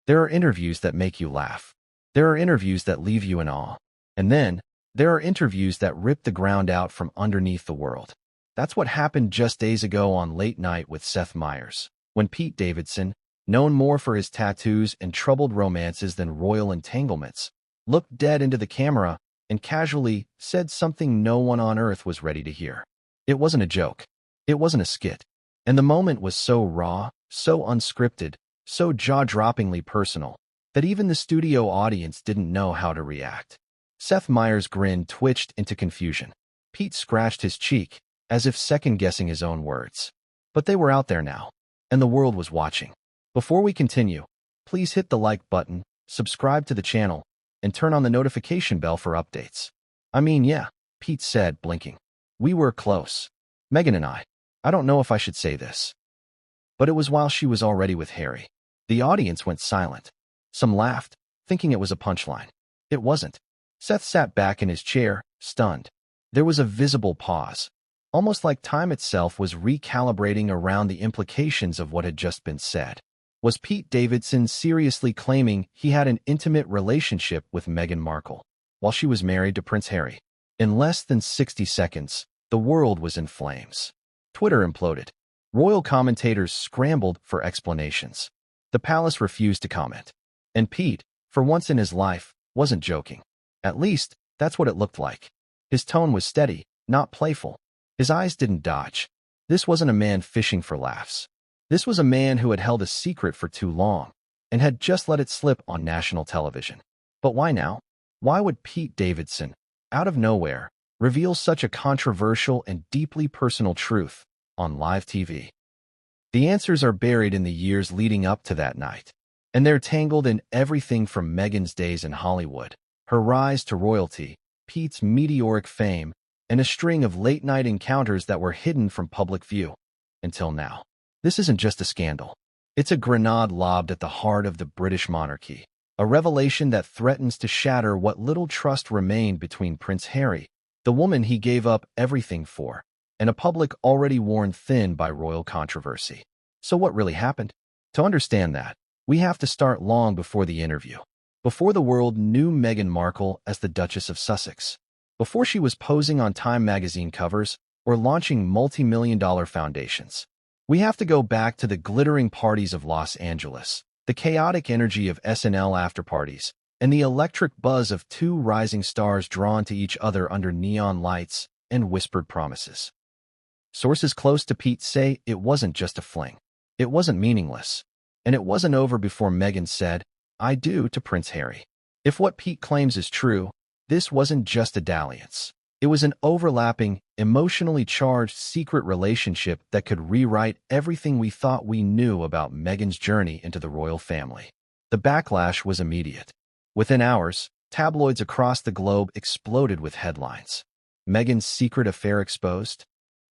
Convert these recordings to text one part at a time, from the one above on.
There are interviews that make you laugh. There are interviews that leave you in awe. And then, there are interviews that rip the ground out from underneath the world. That's what happened just days ago on Late Night with Seth Meyers, when Pete Davidson, known more for his tattoos and troubled romances than royal entanglements, looked dead into the camera and casually said something no one on earth was ready to hear. It wasn't a joke. It wasn't a skit. And the moment was so raw, so unscripted, so jaw-droppingly personal, that even the studio audience didn't know how to react. Seth Meyers' grin twitched into confusion. Pete scratched his cheek, as if second-guessing his own words. But they were out there now, and the world was watching. Before we continue, please hit the like button, subscribe to the channel, and turn on the notification bell for updates. I mean, yeah, Pete said, blinking. We were close. Meghan and I don't know if I should say this. But it was while she was already with Harry. The audience went silent. Some laughed, thinking it was a punchline. It wasn't. Seth sat back in his chair, stunned. There was a visible pause, almost like time itself was recalibrating around the implications of what had just been said. Was Pete Davidson seriously claiming he had an intimate relationship with Meghan Markle while she was married to Prince Harry? In less than 60 seconds, the world was in flames. Twitter imploded. Royal commentators scrambled for explanations. The palace refused to comment. And Pete, for once in his life, wasn't joking. At least, that's what it looked like. His tone was steady, not playful. His eyes didn't dodge. This wasn't a man fishing for laughs. This was a man who had held a secret for too long and had just let it slip on national television. But why now? Why would Pete Davidson, out of nowhere, reveal such a controversial and deeply personal truth on live TV? The answers are buried in the years leading up to that night, and they're tangled in everything from Meghan's days in Hollywood, her rise to royalty, Pete's meteoric fame, and a string of late-night encounters that were hidden from public view. Until now. This isn't just a scandal. It's a grenade lobbed at the heart of the British monarchy, a revelation that threatens to shatter what little trust remained between Prince Harry, the woman he gave up everything for, and a public already worn thin by royal controversy. So what really happened? To understand that, we have to start long before the interview. Before the world knew Meghan Markle as the Duchess of Sussex. Before she was posing on Time magazine covers or launching multi-million-dollar foundations. We have to go back to the glittering parties of Los Angeles, the chaotic energy of SNL after-parties, and the electric buzz of two rising stars drawn to each other under neon lights and whispered promises. Sources close to Pete say it wasn't just a fling. It wasn't meaningless. And it wasn't over before Meghan said, "I do," to Prince Harry. If what Pete claims is true, this wasn't just a dalliance. It was an overlapping, emotionally charged secret relationship that could rewrite everything we thought we knew about Meghan's journey into the royal family. The backlash was immediate. Within hours, tabloids across the globe exploded with headlines. Meghan's secret affair exposed.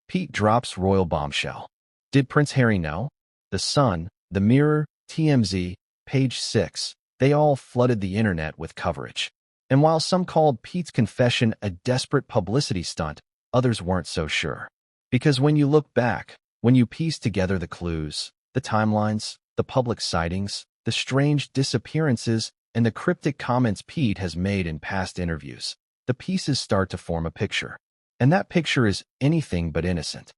Pete drops royal bombshell. Did Prince Harry know? The Sun, The Mirror, TMZ, Page 6, they all flooded the internet with coverage. And while some called Pete's confession a desperate publicity stunt, others weren't so sure. Because when you look back, when you piece together the clues, the timelines, the public sightings, the strange disappearances, and the cryptic comments Pete has made in past interviews, the pieces start to form a picture. And that picture is anything but innocent.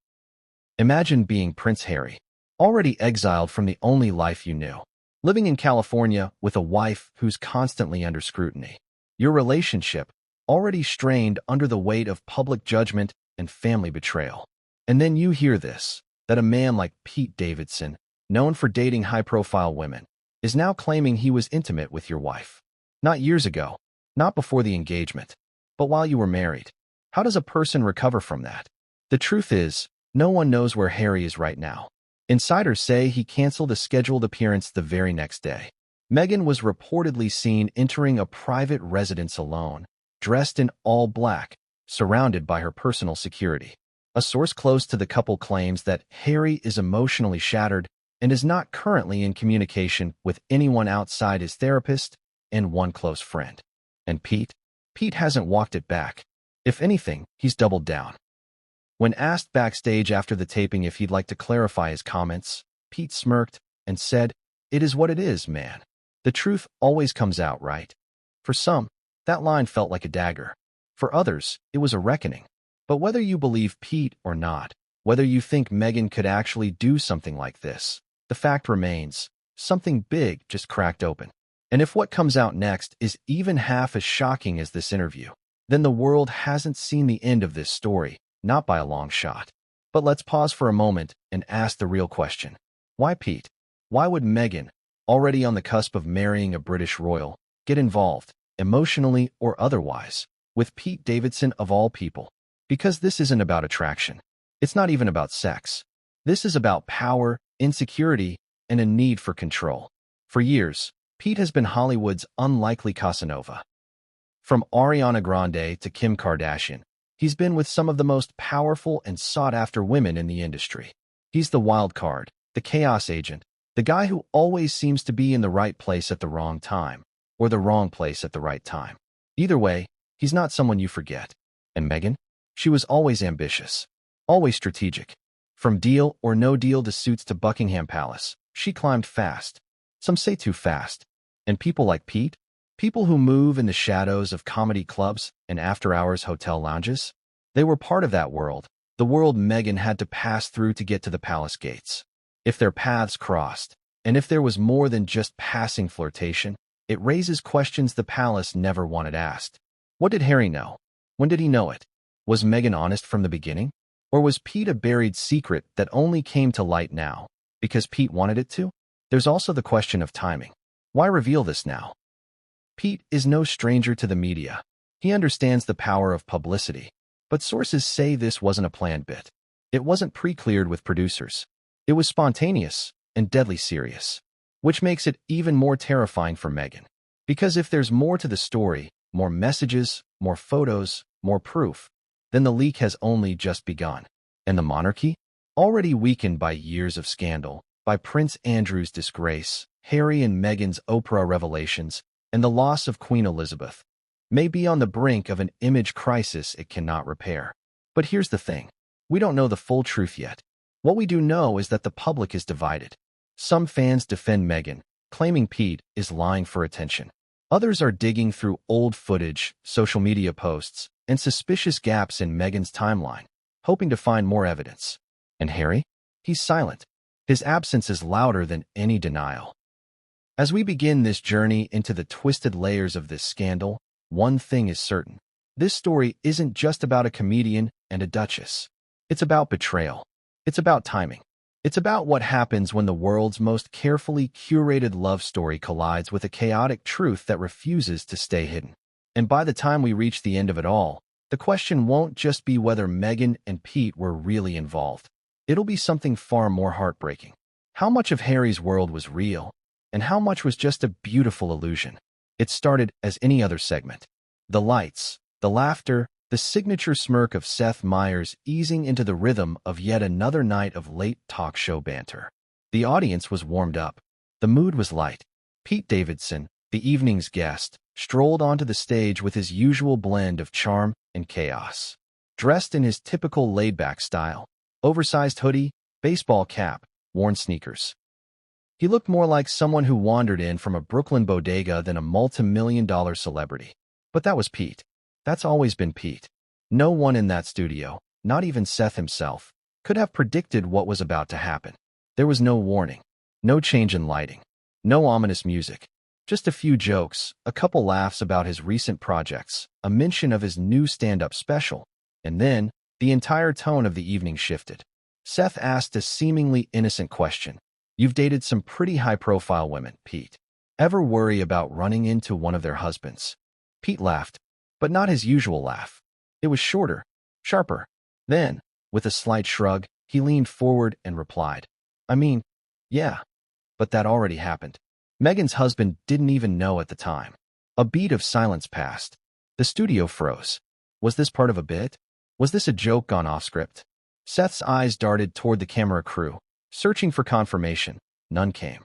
Imagine being Prince Harry, already exiled from the only life you knew, living in California with a wife who's constantly under scrutiny. Your relationship, already strained under the weight of public judgment and family betrayal. And then you hear this, that a man like Pete Davidson, known for dating high-profile women, is now claiming he was intimate with your wife. Not years ago, not before the engagement, but while you were married. How does a person recover from that? The truth is, no one knows where Harry is right now. Insiders say he canceled a scheduled appearance the very next day. Meghan was reportedly seen entering a private residence alone, dressed in all black, surrounded by her personal security. A source close to the couple claims that Harry is emotionally shattered and is not currently in communication with anyone outside his therapist and one close friend. And Pete hasn't walked it back. If anything, he's doubled down. When asked backstage after the taping if he'd like to clarify his comments, Pete smirked and said, "It is what it is, man. The truth always comes out, right? For some, that line felt like a dagger. For others, it was a reckoning. But whether you believe Pete or not, whether you think Meghan could actually do something like this, the fact remains, something big just cracked open. And if what comes out next is even half as shocking as this interview, then the world hasn't seen the end of this story, not by a long shot. But let's pause for a moment and ask the real question. Why Pete? Why would Meghan, already on the cusp of marrying a British royal, get involved, emotionally or otherwise, with Pete Davidson of all people? Because this isn't about attraction. It's not even about sex. This is about power, insecurity, and a need for control. For years, Pete has been Hollywood's unlikely Casanova. From Ariana Grande to Kim Kardashian, he's been with some of the most powerful and sought-after women in the industry. He's the wild card, the chaos agent, the guy who always seems to be in the right place at the wrong time, or the wrong place at the right time. Either way, he's not someone you forget. And Meghan? She was always ambitious, always strategic. From deal or no deal to suits to Buckingham Palace, she climbed fast. Some say too fast. And people like Pete? People who move in the shadows of comedy clubs and after-hours hotel lounges? They were part of that world, the world Meghan had to pass through to get to the palace gates. If their paths crossed, and if there was more than just passing flirtation, it raises questions the palace never wanted asked. What did Harry know? When did he know it? Was Meghan honest from the beginning? Or was Pete a buried secret that only came to light now, because Pete wanted it to? There's also the question of timing. Why reveal this now? Pete is no stranger to the media. He understands the power of publicity. But sources say this wasn't a planned bit. It wasn't pre-cleared with producers. It was spontaneous and deadly serious, which makes it even more terrifying for Meghan. Because if there's more to the story, more messages, more photos, more proof, then the leak has only just begun. And the monarchy? Already weakened by years of scandal, by Prince Andrew's disgrace, Harry and Meghan's Oprah revelations, and the loss of Queen Elizabeth, may be on the brink of an image crisis it cannot repair. But here's the thing. We don't know the full truth yet. What we do know is that the public is divided. Some fans defend Meghan, claiming Pete is lying for attention. Others are digging through old footage, social media posts, and suspicious gaps in Meghan's timeline, hoping to find more evidence. And Harry? He's silent. His absence is louder than any denial. As we begin this journey into the twisted layers of this scandal, one thing is certain. This story isn't just about a comedian and a duchess. It's about betrayal. It's about timing. It's about what happens when the world's most carefully curated love story collides with a chaotic truth that refuses to stay hidden. And by the time we reach the end of it all, the question won't just be whether Meghan and Pete were really involved. It'll be something far more heartbreaking. How much of Harry's world was real, and how much was just a beautiful illusion? It started as any other segment. The lights, the laughter, the signature smirk of Seth Meyers easing into the rhythm of yet another night of late talk show banter. The audience was warmed up. The mood was light. Pete Davidson, the evening's guest, strolled onto the stage with his usual blend of charm and chaos. Dressed in his typical laid-back style, oversized hoodie, baseball cap, worn sneakers. He looked more like someone who wandered in from a Brooklyn bodega than a multi-million-dollar celebrity. But that was Pete. That's always been Pete. No one in that studio, not even Seth himself, could have predicted what was about to happen. There was no warning, no change in lighting, no ominous music. Just a few jokes, a couple laughs about his recent projects, a mention of his new stand-up special, and then the entire tone of the evening shifted. Seth asked a seemingly innocent question. You've dated some pretty high-profile women, Pete. Ever worry about running into one of their husbands? Pete laughed, but not his usual laugh. It was shorter, sharper. Then, with a slight shrug, he leaned forward and replied, I mean, yeah, but that already happened. Meghan's husband didn't even know at the time. A beat of silence passed. The studio froze. Was this part of a bit? Was this a joke gone off script? Seth's eyes darted toward the camera crew, searching for confirmation. None came.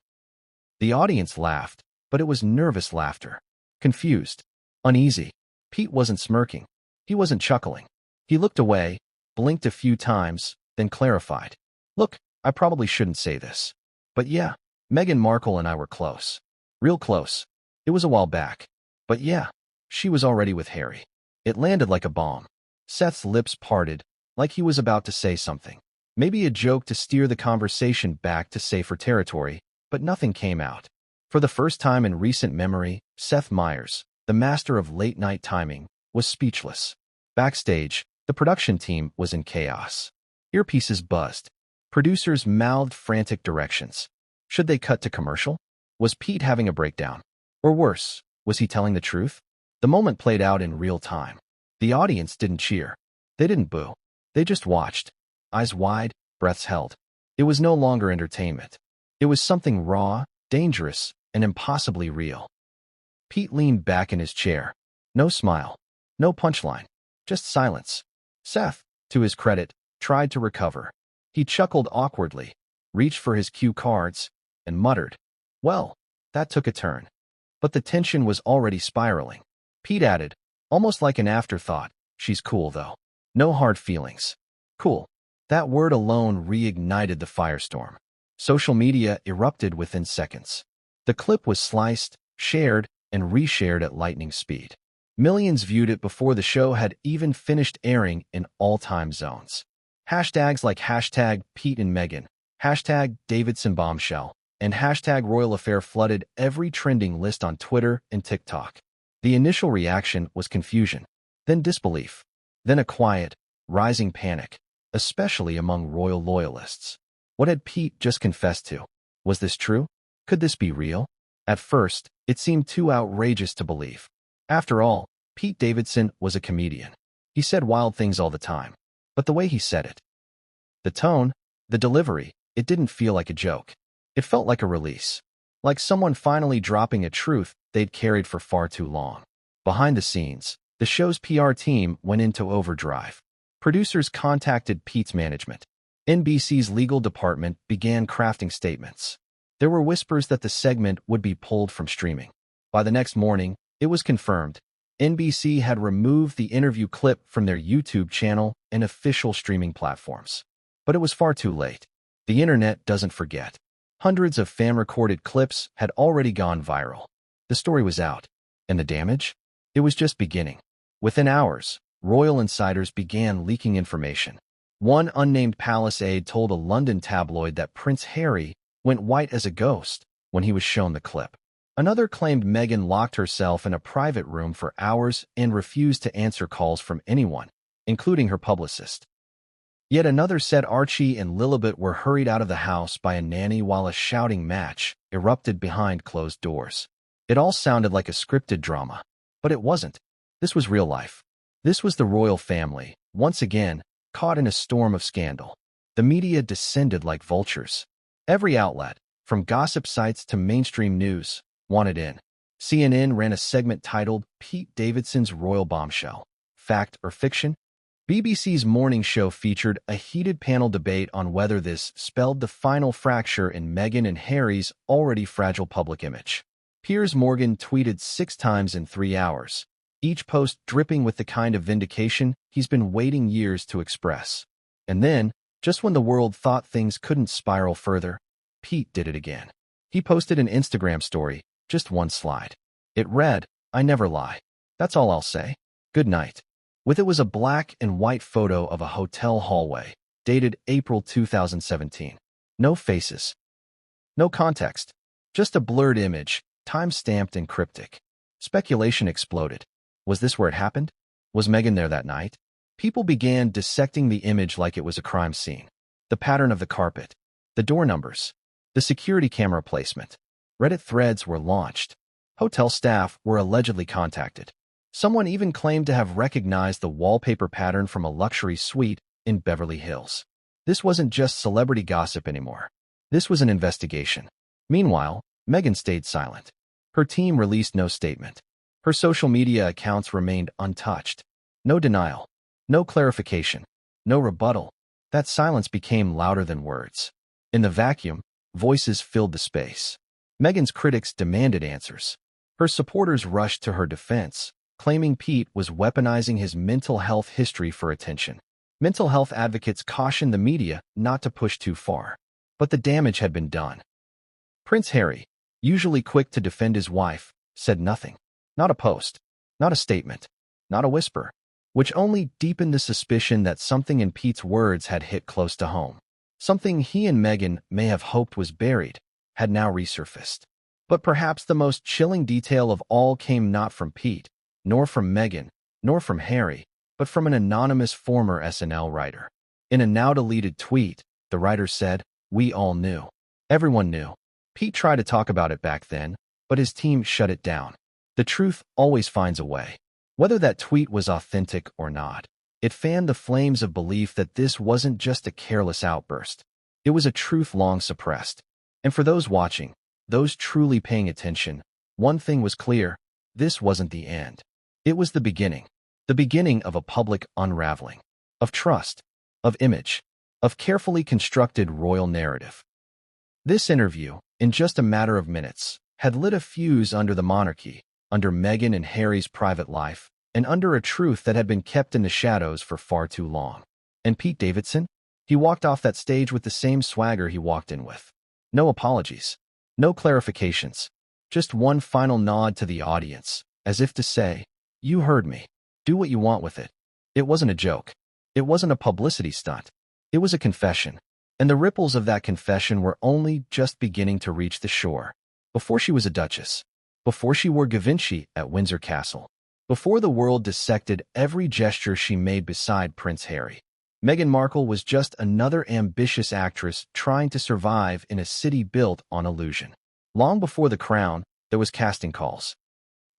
The audience laughed, but it was nervous laughter. Confused. Uneasy. Pete wasn't smirking. He wasn't chuckling. He looked away, blinked a few times, then clarified. Look, I probably shouldn't say this. But yeah, Meghan Markle and I were close. Real close. It was a while back. But yeah, she was already with Harry. It landed like a bomb. Seth's lips parted, like he was about to say something. Maybe a joke to steer the conversation back to safer territory, but nothing came out. For the first time in recent memory, Seth Meyers, the master of late-night timing, was speechless. Backstage, the production team was in chaos. Earpieces buzzed. Producers mouthed frantic directions. Should they cut to commercial? Was Pete having a breakdown? Or worse, was he telling the truth? The moment played out in real time. The audience didn't cheer. They didn't boo. They just watched. Eyes wide, breaths held. It was no longer entertainment. It was something raw, dangerous, and impossibly real. Pete leaned back in his chair. No smile. No punchline. Just silence. Seth, to his credit, tried to recover. He chuckled awkwardly, reached for his cue cards, and muttered, "Well, that took a turn." But the tension was already spiraling. Pete added, almost like an afterthought, "She's cool, though. No hard feelings." Cool. That word alone reignited the firestorm. Social media erupted within seconds. The clip was sliced, shared, and reshared at lightning speed. Millions viewed it before the show had even finished airing in all time zones. Hashtags like hashtag Pete and Meghan, hashtag Davidson bombshell, and hashtag royal affair flooded every trending list on Twitter and TikTok. The initial reaction was confusion, then disbelief, then a quiet, rising panic, especially among royal loyalists. What had Pete just confessed to? Was this true? Could this be real? At first, it seemed too outrageous to believe. After all, Pete Davidson was a comedian. He said wild things all the time. But the way he said it, the tone, the delivery, it didn't feel like a joke. It felt like a release. Like someone finally dropping a truth they'd carried for far too long. Behind the scenes, the show's PR team went into overdrive. Producers contacted Pete's management. NBC's legal department began crafting statements. There were whispers that the segment would be pulled from streaming. By the next morning, it was confirmed. NBC had removed the interview clip from their YouTube channel and official streaming platforms. But it was far too late. The internet doesn't forget. Hundreds of fan-recorded clips had already gone viral. The story was out. And the damage? It was just beginning. Within hours, royal insiders began leaking information. One unnamed palace aide told a London tabloid that Prince Harry went white as a ghost when he was shown the clip. Another claimed Meghan locked herself in a private room for hours and refused to answer calls from anyone, including her publicist. Yet another said Archie and Lilibet were hurried out of the house by a nanny while a shouting match erupted behind closed doors. It all sounded like a scripted drama, but it wasn't. This was real life. This was the royal family, once again, caught in a storm of scandal. The media descended like vultures. Every outlet, from gossip sites to mainstream news, wanted in. CNN ran a segment titled Pete Davidson's Royal Bombshell. Fact or fiction? BBC's morning show featured a heated panel debate on whether this spelled the final fracture in Meghan and Harry's already fragile public image. Piers Morgan tweeted 6 times in 3 hours, each post dripping with the kind of vindication he's been waiting years to express. And then, just when the world thought things couldn't spiral further, Pete did it again. He posted an Instagram story, just one slide. It read, "I never lie. That's all I'll say. Good night." With it was a black and white photo of a hotel hallway, dated April 2017. No faces. No context. Just a blurred image, time-stamped and cryptic. Speculation exploded. Was this where it happened? Was Meghan there that night? People began dissecting the image like it was a crime scene. The pattern of the carpet, the door numbers, the security camera placement. Reddit threads were launched. Hotel staff were allegedly contacted. Someone even claimed to have recognized the wallpaper pattern from a luxury suite in Beverly Hills. This wasn't just celebrity gossip anymore. This was an investigation. Meanwhile, Meghan stayed silent. Her team released no statement. Her social media accounts remained untouched. No denial. No clarification. No rebuttal. That silence became louder than words. In the vacuum, voices filled the space. Meghan's critics demanded answers. Her supporters rushed to her defense, claiming Pete was weaponizing his mental health history for attention. Mental health advocates cautioned the media not to push too far. But the damage had been done. Prince Harry, usually quick to defend his wife, said nothing. Not a post, not a statement, not a whisper, which only deepened the suspicion that something in Pete's words had hit close to home. Something he and Meghan may have hoped was buried had now resurfaced. But perhaps the most chilling detail of all came not from Pete, nor from Meghan, nor from Harry, but from an anonymous former SNL writer. In a now-deleted tweet, the writer said, "We all knew. Everyone knew. Pete tried to talk about it back then, but his team shut it down. The truth always finds a way." Whether that tweet was authentic or not, it fanned the flames of belief that this wasn't just a careless outburst. It was a truth long suppressed. And for those watching, those truly paying attention, one thing was clear: this wasn't the end. It was the beginning of a public unraveling, of trust, of image, of carefully constructed royal narrative. This interview, in just a matter of minutes, had lit a fuse under the monarchy, under Meghan and Harry's private life, and under a truth that had been kept in the shadows for far too long. And Pete Davidson? He walked off that stage with the same swagger he walked in with. No apologies, no clarifications, just one final nod to the audience, as if to say, "You heard me. Do what you want with it." It wasn't a joke. It wasn't a publicity stunt. It was a confession. And the ripples of that confession were only just beginning to reach the shore. Before she was a duchess, before she wore Givenchy at Windsor Castle, before the world dissected every gesture she made beside Prince Harry, Meghan Markle was just another ambitious actress trying to survive in a city built on illusion. Long before the crown, there was casting calls.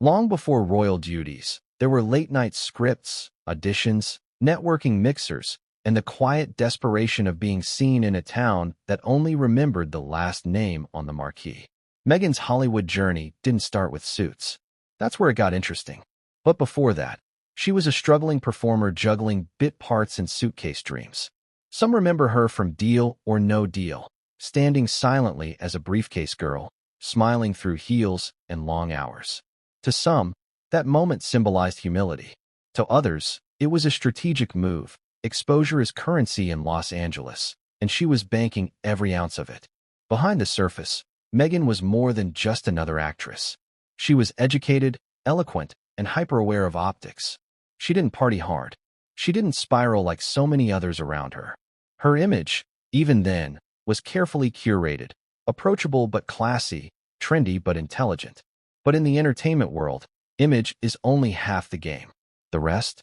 Long before royal duties, there were late-night scripts, auditions, networking mixers, and the quiet desperation of being seen in a town that only remembered the last name on the marquee. Meghan's Hollywood journey didn't start with Suits. That's where it got interesting. But before that, she was a struggling performer juggling bit parts and suitcase dreams. Some remember her from Deal or No Deal, standing silently as a briefcase girl, smiling through heels and long hours. To some, that moment symbolized humility. To others, it was a strategic move. Exposure is currency in Los Angeles, and she was banking every ounce of it. Behind the surface, Meghan was more than just another actress. She was educated, eloquent, and hyper-aware of optics. She didn't party hard. She didn't spiral like so many others around her. Her image, even then, was carefully curated, approachable but classy, trendy but intelligent. But in the entertainment world, image is only half the game. The rest?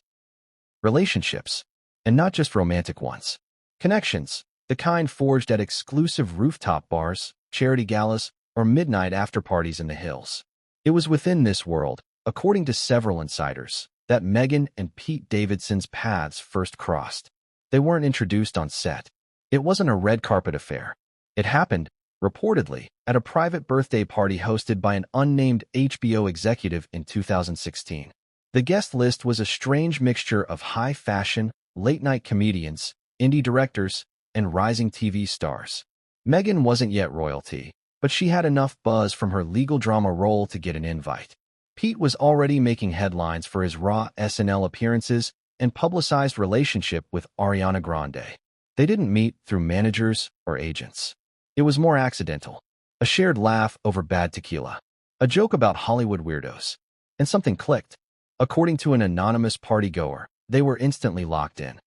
Relationships. And not just romantic ones. Connections, the kind forged at exclusive rooftop bars, charity galas, or midnight after-parties in the hills. It was within this world, according to several insiders, that Meghan and Pete Davidson's paths first crossed. They weren't introduced on set. It wasn't a red carpet affair. It happened, reportedly, at a private birthday party hosted by an unnamed HBO executive in 2016. The guest list was a strange mixture of high-fashion, late-night comedians, indie directors, and rising TV stars. Meghan wasn't yet royalty, but she had enough buzz from her legal drama role to get an invite. Pete was already making headlines for his raw SNL appearances and publicized relationship with Ariana Grande. They didn't meet through managers or agents. It was more accidental. A shared laugh over bad tequila. A joke about Hollywood weirdos. And something clicked. According to an anonymous partygoer, they were instantly locked in.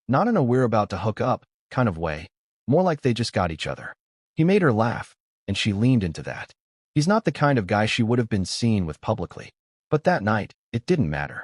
Not in a "we're about to hook up" kind of way, more like they just got each other. He made her laugh, and she leaned into that. He's not the kind of guy she would have been seen with publicly. But that night, it didn't matter.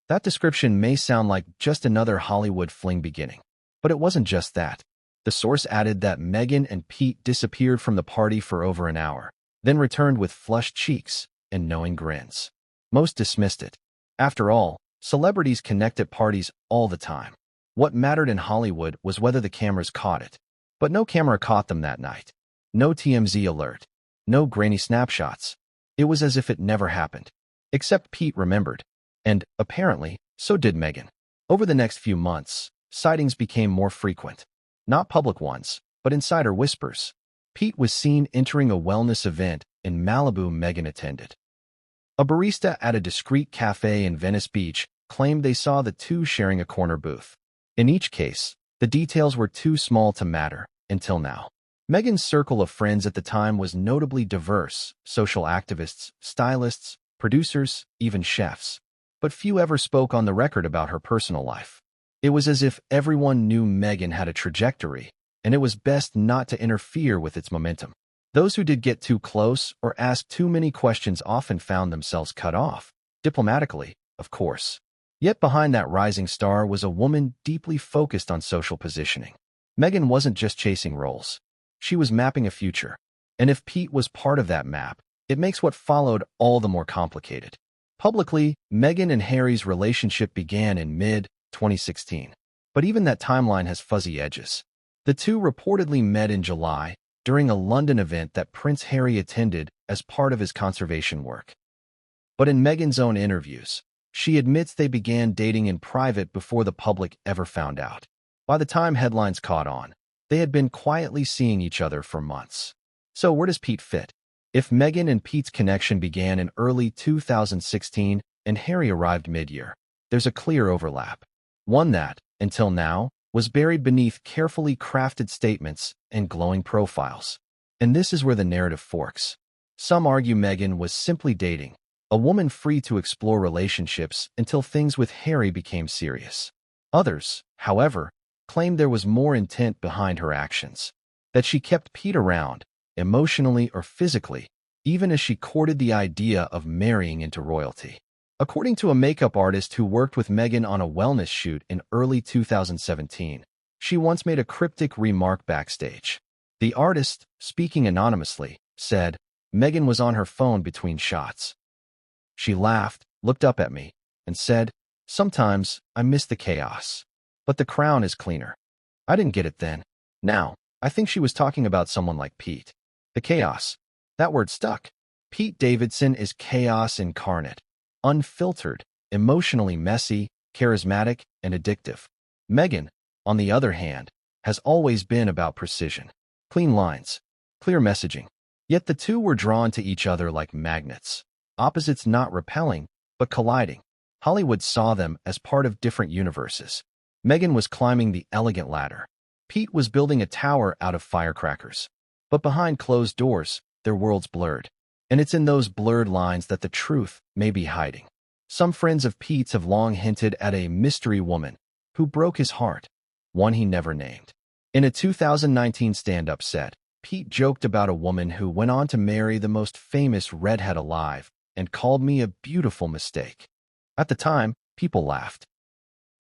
That description may sound like just another Hollywood fling beginning. But it wasn't just that. The source added that Meghan and Pete disappeared from the party for over an hour, then returned with flushed cheeks and knowing grins. Most dismissed it. After all, celebrities connect at parties all the time. What mattered in Hollywood was whether the cameras caught it. But no camera caught them that night. No TMZ alert. No grainy snapshots. It was as if it never happened. Except Pete remembered. And, apparently, so did Meghan. Over the next few months, sightings became more frequent. Not public ones, but insider whispers. Pete was seen entering a wellness event in Malibu Meghan attended. A barista at a discreet cafe in Venice Beach claimed they saw the two sharing a corner booth. In each case, the details were too small to matter, until now. Meghan's circle of friends at the time was notably diverse: social activists, stylists, producers, even chefs. But few ever spoke on the record about her personal life. It was as if everyone knew Meghan had a trajectory, and it was best not to interfere with its momentum. Those who did get too close or ask too many questions often found themselves cut off, diplomatically, of course. Yet behind that rising star was a woman deeply focused on social positioning. Meghan wasn't just chasing roles. She was mapping a future. And if Pete was part of that map, it makes what followed all the more complicated. Publicly, Meghan and Harry's relationship began in mid-2016. But even that timeline has fuzzy edges. The two reportedly met in July during a London event that Prince Harry attended as part of his conservation work. But in Meghan's own interviews, she admits they began dating in private before the public ever found out. By the time headlines caught on, they had been quietly seeing each other for months. So where does Pete fit? If Meghan and Pete's connection began in early 2016 and Harry arrived mid-year, there's a clear overlap. One that, until now, was buried beneath carefully crafted statements and glowing profiles. And this is where the narrative forks. Some argue Meghan was simply dating, a woman free to explore relationships until things with Harry became serious. Others, however, claimed there was more intent behind her actions, that she kept Pete around, emotionally or physically, even as she courted the idea of marrying into royalty. According to a makeup artist who worked with Meghan on a wellness shoot in early 2017, she once made a cryptic remark backstage. The artist, speaking anonymously, said, "Meghan was on her phone between shots. She laughed, looked up at me, and said, 'Sometimes I miss the chaos. But the crown is cleaner.' I didn't get it then. Now, I think she was talking about someone like Pete. The chaos. That word stuck. Pete Davidson is chaos incarnate. Unfiltered, emotionally messy, charismatic, and addictive. Meghan, on the other hand, has always been about precision. Clean lines. Clear messaging. Yet the two were drawn to each other like magnets. Opposites not repelling, but colliding. Hollywood saw them as part of different universes. Meghan was climbing the elegant ladder. Pete was building a tower out of firecrackers. But behind closed doors, their worlds blurred. And it's in those blurred lines that the truth may be hiding. Some friends of Pete's have long hinted at a mystery woman who broke his heart, one he never named. In a 2019 stand-up set, Pete joked about a woman who went on to marry the most famous redhead alive and called me a beautiful mistake. At the time, people laughed.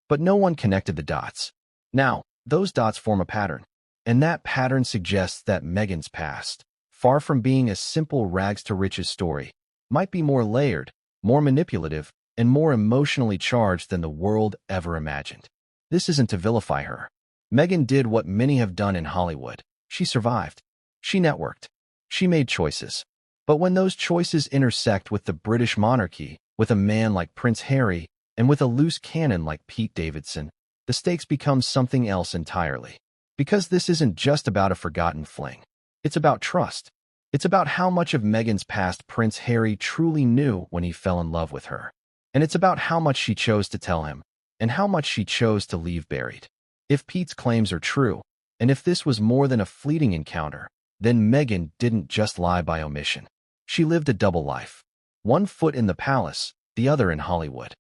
But no one connected the dots. Now, those dots form a pattern. And that pattern suggests that Meghan's past, far from being a simple rags-to-riches story, might be more layered, more manipulative, and more emotionally charged than the world ever imagined. This isn't to vilify her. Meghan did what many have done in Hollywood. She survived. She networked. She made choices. But when those choices intersect with the British monarchy, with a man like Prince Harry, and with a loose cannon like Pete Davidson, the stakes become something else entirely. Because this isn't just about a forgotten fling. It's about trust. It's about how much of Meghan's past Prince Harry truly knew when he fell in love with her. And it's about how much she chose to tell him, and how much she chose to leave buried. If Pete's claims are true, and if this was more than a fleeting encounter, then Meghan didn't just lie by omission. She lived a double life. One foot in the palace, the other in Hollywood.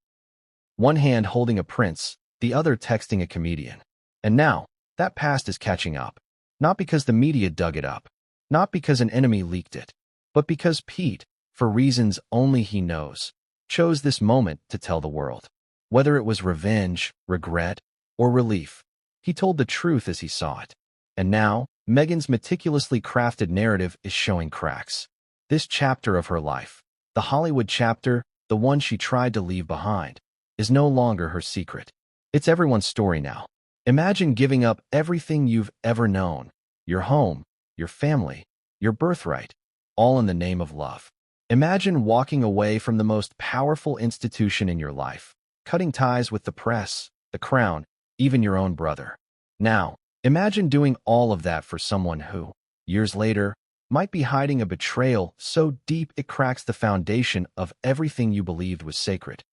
One hand holding a prince, the other texting a comedian. And now, that past is catching up. Not because the media dug it up, not because an enemy leaked it, but because Pete, for reasons only he knows, chose this moment to tell the world. Whether it was revenge, regret, or relief, he told the truth as he saw it. And now, Meghan's meticulously crafted narrative is showing cracks. This chapter of her life, the Hollywood chapter, the one she tried to leave behind, is no longer her secret. It's everyone's story now. Imagine giving up everything you've ever known, your home, your family, your birthright, all in the name of love. Imagine walking away from the most powerful institution in your life, cutting ties with the press, the crown, even your own brother. Now, imagine doing all of that for someone who, years later, might be hiding a betrayal so deep it cracks the foundation of everything you believed was sacred.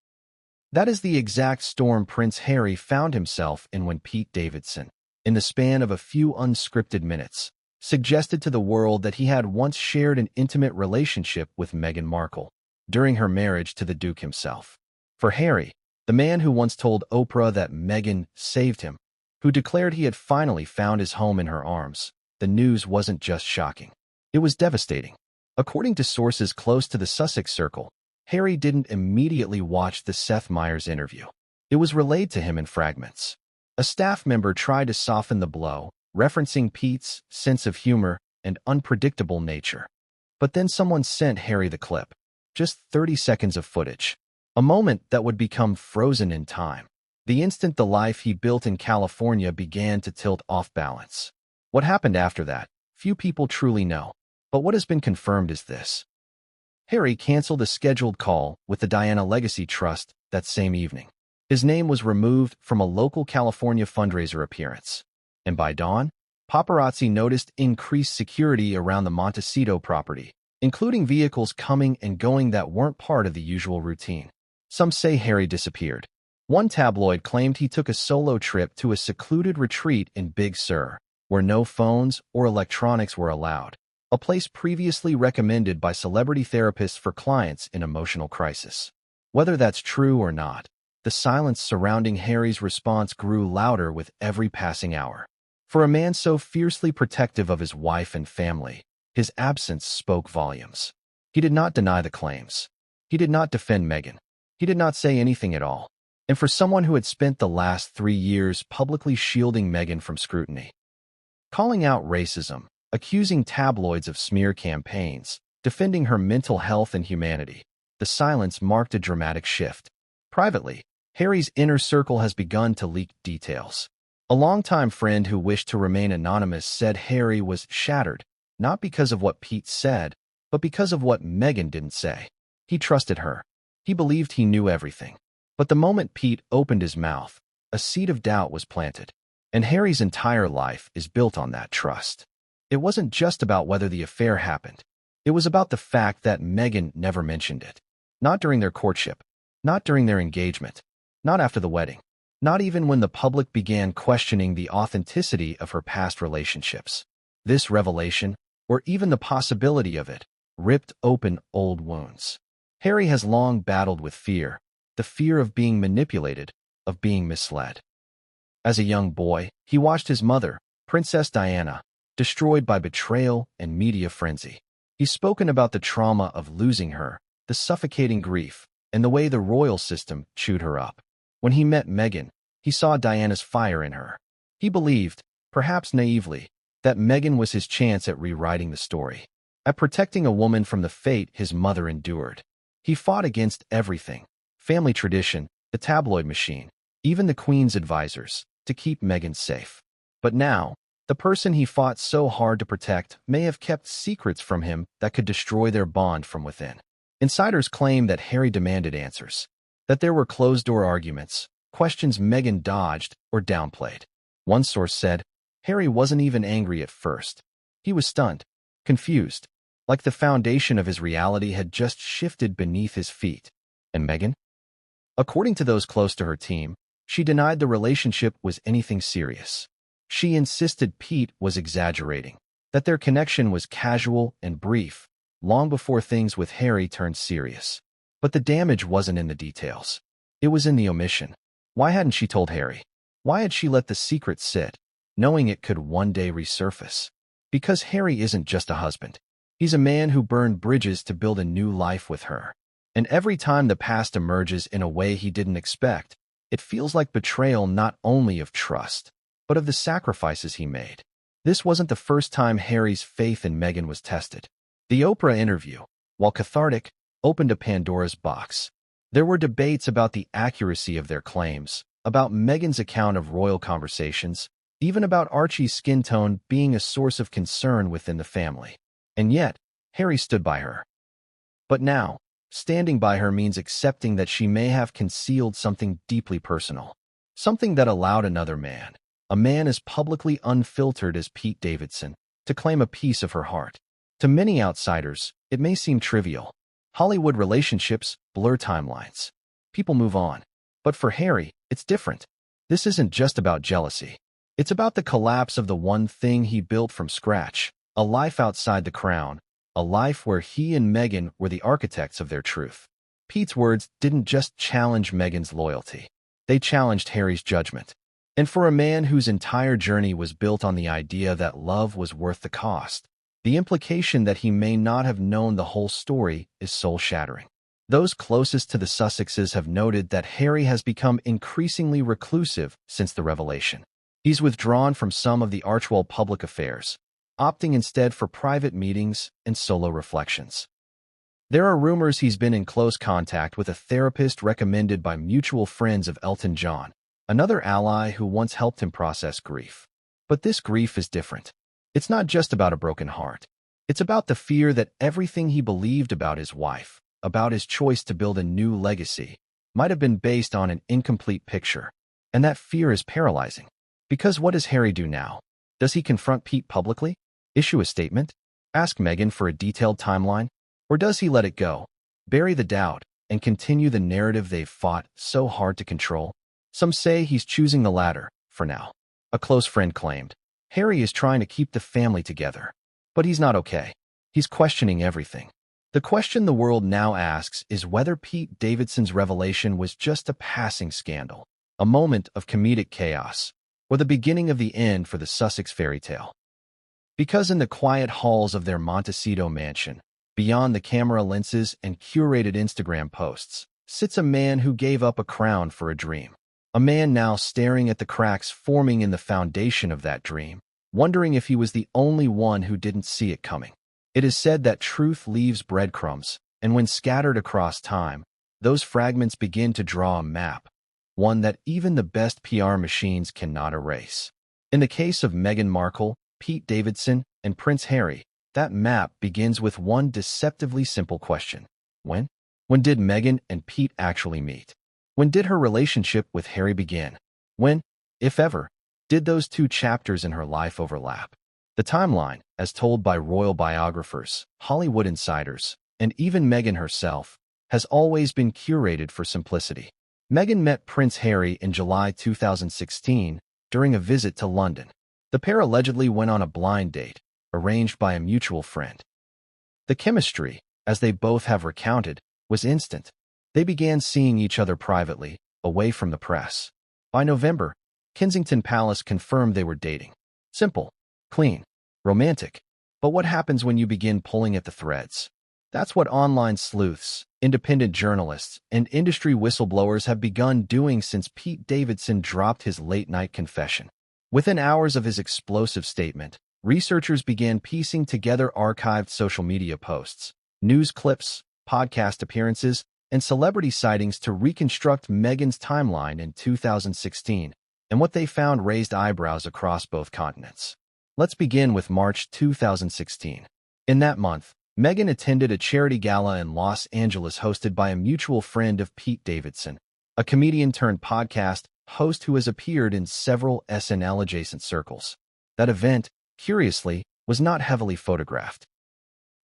That is the exact storm Prince Harry found himself in when Pete Davidson, in the span of a few unscripted minutes, suggested to the world that he had once shared an intimate relationship with Meghan Markle during her marriage to the Duke himself. For Harry, the man who once told Oprah that Meghan saved him, who declared he had finally found his home in her arms, the news wasn't just shocking. It was devastating. According to sources close to the Sussex Circle, Harry didn't immediately watch the Seth Meyers interview. It was relayed to him in fragments. A staff member tried to soften the blow, referencing Pete's sense of humor and unpredictable nature. But then someone sent Harry the clip, just 30 seconds of footage, a moment that would become frozen in time. The instant the life he built in California began to tilt off balance. What happened after that, few people truly know. But what has been confirmed is this. Harry canceled a scheduled call with the Diana Legacy Trust that same evening. His name was removed from a local California fundraiser appearance. And by dawn, paparazzi noticed increased security around the Montecito property, including vehicles coming and going that weren't part of the usual routine. Some say Harry disappeared. One tabloid claimed he took a solo trip to a secluded retreat in Big Sur, where no phones or electronics were allowed, a place previously recommended by celebrity therapists for clients in emotional crisis. Whether that's true or not, the silence surrounding Harry's response grew louder with every passing hour. For a man so fiercely protective of his wife and family, his absence spoke volumes. He did not deny the claims. He did not defend Meghan. He did not say anything at all. And for someone who had spent the last 3 years publicly shielding Meghan from scrutiny, calling out racism, accusing tabloids of smear campaigns, defending her mental health and humanity, the silence marked a dramatic shift. Privately, Harry's inner circle has begun to leak details. A longtime friend who wished to remain anonymous said Harry was shattered, not because of what Pete said, but because of what Meghan didn't say. He trusted her. He believed he knew everything. But the moment Pete opened his mouth, a seed of doubt was planted. And Harry's entire life is built on that trust. It wasn't just about whether the affair happened. It was about the fact that Meghan never mentioned it. Not during their courtship. Not during their engagement. Not after the wedding. Not even when the public began questioning the authenticity of her past relationships. This revelation, or even the possibility of it, ripped open old wounds. Harry has long battled with fear, the fear of being manipulated, of being misled. As a young boy, he watched his mother, Princess Diana, destroyed by betrayal and media frenzy. He's spoken about the trauma of losing her, the suffocating grief, and the way the royal system chewed her up. When he met Meghan, he saw Diana's fire in her. He believed, perhaps naively, that Meghan was his chance at rewriting the story, at protecting a woman from the fate his mother endured. He fought against everything, family tradition, the tabloid machine, even the Queen's advisors, to keep Meghan safe. But now, the person he fought so hard to protect may have kept secrets from him that could destroy their bond from within. Insiders claim that Harry demanded answers, that there were closed-door arguments, questions Meghan dodged or downplayed. One source said, Harry wasn't even angry at first. He was stunned, confused, like the foundation of his reality had just shifted beneath his feet. And Meghan? According to those close to her team, she denied the relationship was anything serious. She insisted Pete was exaggerating, that their connection was casual and brief, long before things with Harry turned serious. But the damage wasn't in the details. It was in the omission. Why hadn't she told Harry? Why had she let the secret sit, knowing it could one day resurface? Because Harry isn't just a husband. He's a man who burned bridges to build a new life with her. And every time the past emerges in a way he didn't expect, it feels like betrayal not only of trust, but of the sacrifices he made. This wasn't the first time Harry's faith in Meghan was tested. The Oprah interview, while cathartic, opened a Pandora's box. There were debates about the accuracy of their claims, about Meghan's account of royal conversations, even about Archie's skin tone being a source of concern within the family. And yet, Harry stood by her. But now, standing by her means accepting that she may have concealed something deeply personal, something that allowed another man, a man as publicly unfiltered as Pete Davidson, to claim a piece of her heart. To many outsiders, it may seem trivial. Hollywood relationships blur timelines. People move on. But for Harry, it's different. This isn't just about jealousy. It's about the collapse of the one thing he built from scratch, a life outside the crown, a life where he and Meghan were the architects of their truth. Pete's words didn't just challenge Meghan's loyalty. They challenged Harry's judgment. And for a man whose entire journey was built on the idea that love was worth the cost, the implication that he may not have known the whole story is soul-shattering. Those closest to the Sussexes have noted that Harry has become increasingly reclusive since the revelation. He's withdrawn from some of the Archewell public affairs, opting instead for private meetings and solo reflections. There are rumors he's been in close contact with a therapist recommended by mutual friends of Elton John, another ally who once helped him process grief. But this grief is different. It's not just about a broken heart. It's about the fear that everything he believed about his wife, about his choice to build a new legacy, might have been based on an incomplete picture. And that fear is paralyzing. Because what does Harry do now? Does he confront Pete publicly? Issue a statement? Ask Meghan for a detailed timeline? Or does he let it go, bury the doubt, and continue the narrative they've fought so hard to control? Some say he's choosing the latter, for now. A close friend claimed, Harry is trying to keep the family together. But he's not okay. He's questioning everything. The question the world now asks is whether Pete Davidson's revelation was just a passing scandal, a moment of comedic chaos, or the beginning of the end for the Sussex fairy tale. Because in the quiet halls of their Montecito mansion, beyond the camera lenses and curated Instagram posts, sits a man who gave up a crown for a dream. A man now staring at the cracks forming in the foundation of that dream, wondering if he was the only one who didn't see it coming. It is said that truth leaves breadcrumbs, and when scattered across time, those fragments begin to draw a map, one that even the best PR machines cannot erase. In the case of Meghan Markle, Pete Davidson, and Prince Harry, that map begins with one deceptively simple question. When? When did Meghan and Pete actually meet? When did her relationship with Harry begin? When, if ever, did those two chapters in her life overlap? The timeline, as told by royal biographers, Hollywood insiders, and even Meghan herself, has always been curated for simplicity. Meghan met Prince Harry in July 2016 during a visit to London. The pair allegedly went on a blind date, arranged by a mutual friend. The chemistry, as they both have recounted, was instant. They began seeing each other privately, away from the press. By November, Kensington Palace confirmed they were dating. Simple, clean, romantic. But what happens when you begin pulling at the threads? That's what online sleuths, independent journalists, and industry whistleblowers have begun doing since Pete Davidson dropped his late-night confession. Within hours of his explosive statement, researchers began piecing together archived social media posts, news clips, podcast appearances, and celebrity sightings to reconstruct Meghan's timeline in 2016, and what they found raised eyebrows across both continents. Let's begin with March 2016. In that month, Meghan attended a charity gala in Los Angeles hosted by a mutual friend of Pete Davidson, a comedian-turned-podcast host who has appeared in several SNL-adjacent circles. That event, curiously, was not heavily photographed.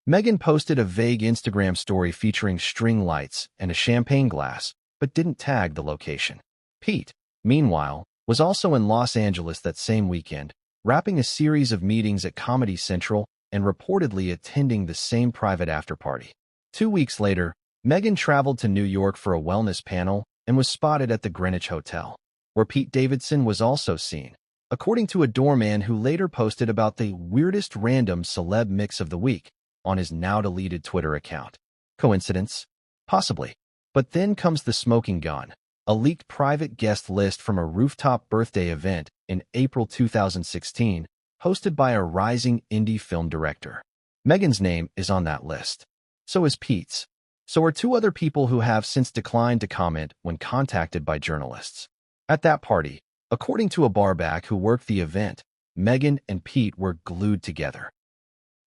Meghan posted a vague Instagram story featuring string lights and a champagne glass, but didn't tag the location. Pete, meanwhile, was also in Los Angeles that same weekend, wrapping a series of meetings at Comedy Central and reportedly attending the same private after-party. 2 weeks later, Meghan traveled to New York for a wellness panel and was spotted at the Greenwich Hotel, where Pete Davidson was also seen, according to a doorman who later posted about the weirdest random celeb mix of the week on his now-deleted Twitter account. Coincidence? Possibly. But then comes the smoking gun, a leaked private guest list from a rooftop birthday event in April 2016, hosted by a rising indie film director. Meghan's name is on that list. So is Pete's. So are two other people who have since declined to comment when contacted by journalists. At that party, according to a barback who worked the event, Meghan and Pete were glued together.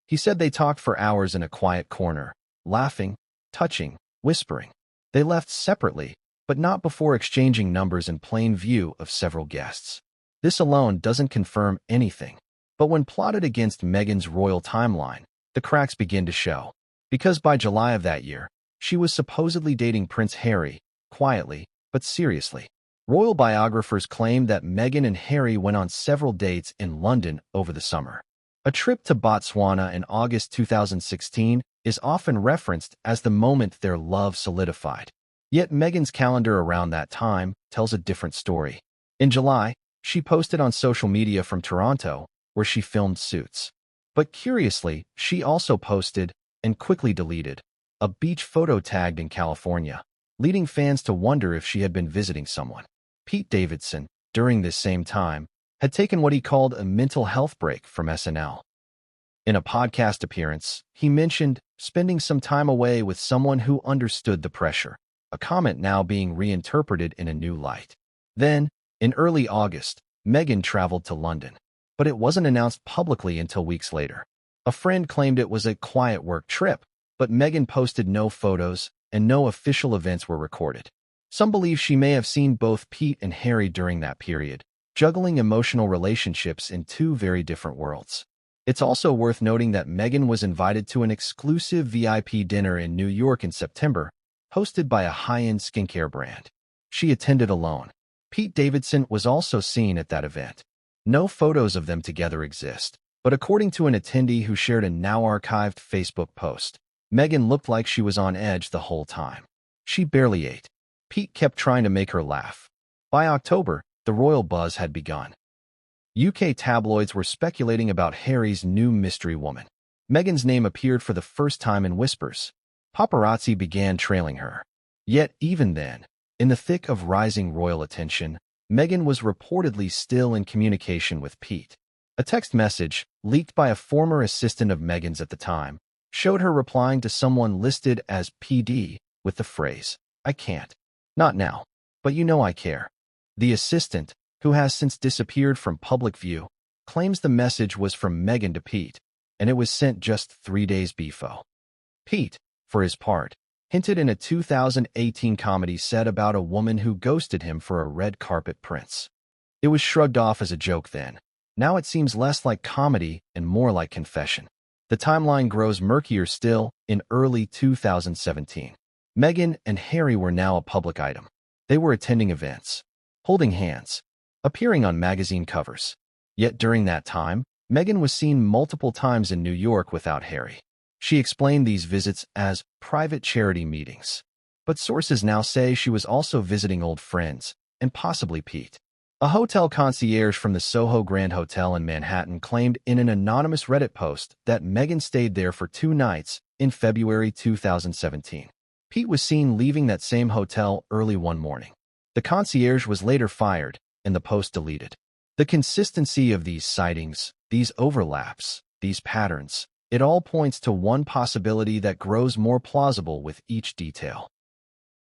He said they talked for hours in a quiet corner, laughing, touching, whispering. They left separately, but not before exchanging numbers in plain view of several guests. This alone doesn't confirm anything. But when plotted against Meghan's royal timeline, the cracks begin to show. Because by July of that year, she was supposedly dating Prince Harry, quietly, but seriously. Royal biographers claim that Meghan and Harry went on several dates in London over the summer. A trip to Botswana in August 2016 is often referenced as the moment their love solidified. Yet Meghan's calendar around that time tells a different story. In July, she posted on social media from Toronto, where she filmed Suits. But curiously, she also posted, and quickly deleted, a beach photo tagged in California, leading fans to wonder if she had been visiting someone. Pete Davidson, during this same time, had taken what he called a mental health break from SNL. In a podcast appearance, he mentioned spending some time away with someone who understood the pressure, a comment now being reinterpreted in a new light. Then, in early August, Meghan traveled to London, but it wasn't announced publicly until weeks later. A friend claimed it was a quiet work trip, but Meghan posted no photos and no official events were recorded. Some believe she may have seen both Pete and Harry during that period, juggling emotional relationships in two very different worlds. It's also worth noting that Meghan was invited to an exclusive VIP dinner in New York in September, hosted by a high-end skincare brand. She attended alone. Pete Davidson was also seen at that event. No photos of them together exist, but according to an attendee who shared a now-archived Facebook post, Meghan looked like she was on edge the whole time. She barely ate. Pete kept trying to make her laugh. By October, the royal buzz had begun. UK tabloids were speculating about Harry's new mystery woman. Meghan's name appeared for the first time in whispers. Paparazzi began trailing her. Yet even then, in the thick of rising royal attention, Meghan was reportedly still in communication with Pete. A text message, leaked by a former assistant of Meghan's at the time, showed her replying to someone listed as PD with the phrase, "I can't. Not now. But you know I care." The assistant, who has since disappeared from public view, claims the message was from Meghan to Pete, and it was sent just 3 days before. Pete, for his part, hinted in a 2018 comedy set about a woman who ghosted him for a red carpet prince. It was shrugged off as a joke then. Now it seems less like comedy and more like confession. The timeline grows murkier still. In early 2017, Meghan and Harry were now a public item. They were attending events, holding hands, appearing on magazine covers. Yet during that time, Meghan was seen multiple times in New York without Harry. She explained these visits as private charity meetings. But sources now say she was also visiting old friends, and possibly Pete. A hotel concierge from the Soho Grand Hotel in Manhattan claimed in an anonymous Reddit post that Meghan stayed there for 2 nights in February 2017. Pete was seen leaving that same hotel early one morning. The concierge was later fired, and the post deleted. The consistency of these sightings, these overlaps, these patterns, it all points to one possibility that grows more plausible with each detail.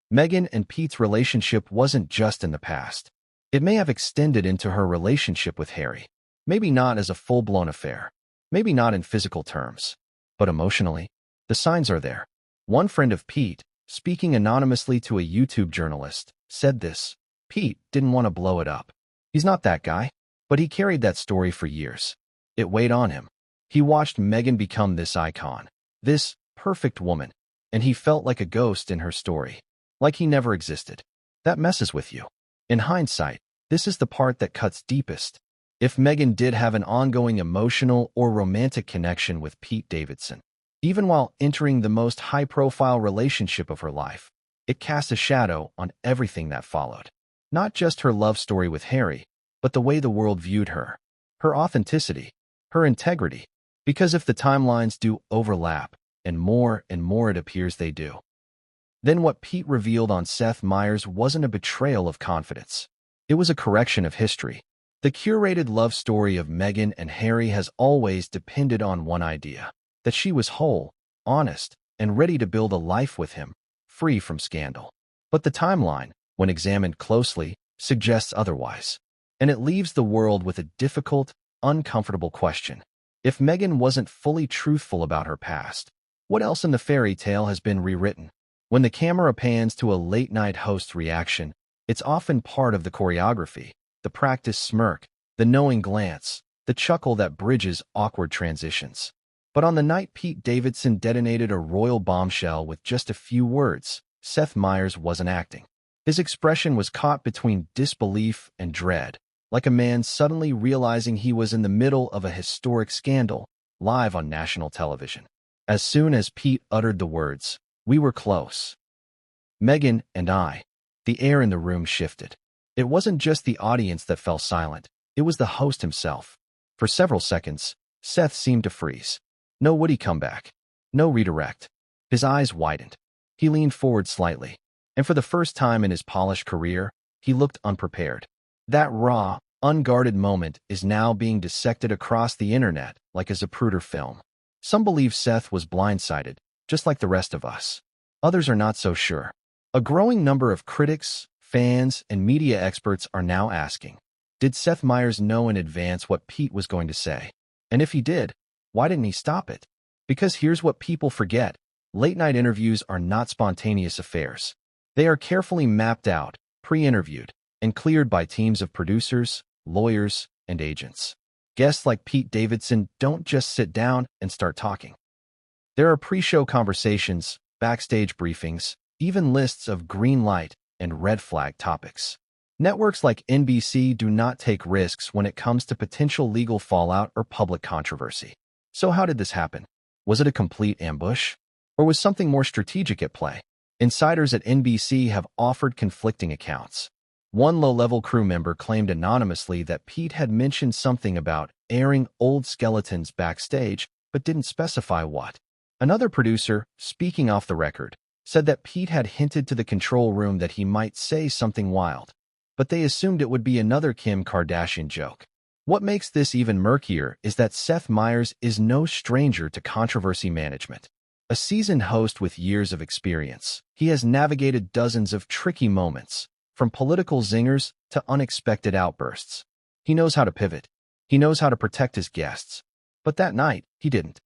Meghan and Pete's relationship wasn't just in the past. It may have extended into her relationship with Harry. Maybe not as a full-blown affair. Maybe not in physical terms. But emotionally, the signs are there. One friend of Pete, speaking anonymously to a YouTube journalist, said this: "Pete didn't want to blow it up. He's not that guy." But he carried that story for years. It weighed on him. He watched Meghan become this icon, this perfect woman, and he felt like a ghost in her story, like he never existed. That messes with you. In hindsight, this is the part that cuts deepest. If Meghan did have an ongoing emotional or romantic connection with Pete Davidson, even while entering the most high-profile relationship of her life, it cast a shadow on everything that followed. Not just her love story with Harry, but the way the world viewed her, her authenticity, her integrity. Because if the timelines do overlap, and more it appears they do, then what Pete revealed on Seth Meyers wasn't a betrayal of confidence. It was a correction of history. The curated love story of Meghan and Harry has always depended on one idea: that she was whole, honest, and ready to build a life with him, free from scandal. But the timeline, when examined closely, suggests otherwise. And it leaves the world with a difficult, uncomfortable question. If Meghan wasn't fully truthful about her past, what else in the fairy tale has been rewritten? When the camera pans to a late-night host's reaction, it's often part of the choreography, the practiced smirk, the knowing glance, the chuckle that bridges awkward transitions. But on the night Pete Davidson detonated a royal bombshell with just a few words, Seth Meyers wasn't acting. His expression was caught between disbelief and dread, like a man suddenly realizing he was in the middle of a historic scandal, live on national television. As soon as Pete uttered the words, "We were close, Meghan and I," the air in the room shifted. It wasn't just the audience that fell silent, it was the host himself. For several seconds, Seth seemed to freeze. No would he come back. No redirect. His eyes widened. He leaned forward slightly, and for the first time in his polished career, he looked unprepared. That raw, unguarded moment is now being dissected across the internet like a Zapruder film. Some believe Seth was blindsided, just like the rest of us. Others are not so sure. A growing number of critics, fans, and media experts are now asking, did Seth Meyers know in advance what Pete was going to say? And if he did, why didn't he stop it? Because here's what people forget. Late-night interviews are not spontaneous affairs. They are carefully mapped out, pre-interviewed, and cleared by teams of producers, lawyers, and agents. Guests like Pete Davidson don't just sit down and start talking. There are pre-show conversations, backstage briefings, even lists of green light and red flag topics. Networks like NBC do not take risks when it comes to potential legal fallout or public controversy. So how did this happen? Was it a complete ambush? Or was something more strategic at play? Insiders at NBC have offered conflicting accounts. One low-level crew member claimed anonymously that Pete had mentioned something about airing old skeletons backstage, but didn't specify what. Another producer, speaking off the record, said that Pete had hinted to the control room that he might say something wild, but they assumed it would be another Kim Kardashian joke. What makes this even murkier is that Seth Meyers is no stranger to controversy management. A seasoned host with years of experience, he has navigated dozens of tricky moments, from political zingers to unexpected outbursts. He knows how to pivot. He knows how to protect his guests. But that night, he didn't.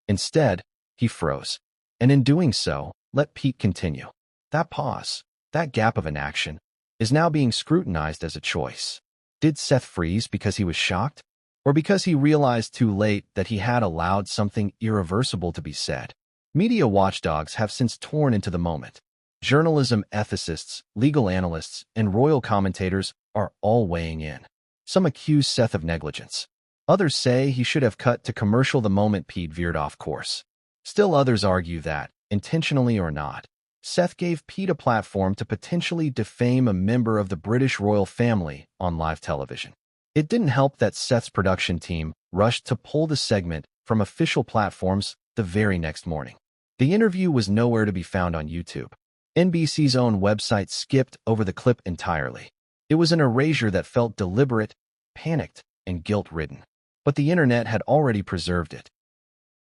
Instead, he froze. And in doing so, let Pete continue. That pause, that gap of inaction, is now being scrutinized as a choice. Did Seth freeze because he was shocked? Or because he realized too late that he had allowed something irreversible to be said? Media watchdogs have since torn into the moment. Journalism ethicists, legal analysts, and royal commentators are all weighing in. Some accuse Seth of negligence. Others say he should have cut to commercial the moment Pete veered off course. Still others argue that, intentionally or not, Seth gave Pete a platform to potentially defame a member of the British royal family on live television. It didn't help that Seth's production team rushed to pull the segment from official platforms the very next morning. The interview was nowhere to be found on YouTube. NBC's own website skipped over the clip entirely. It was an erasure that felt deliberate, panicked, and guilt-ridden. But the internet had already preserved it.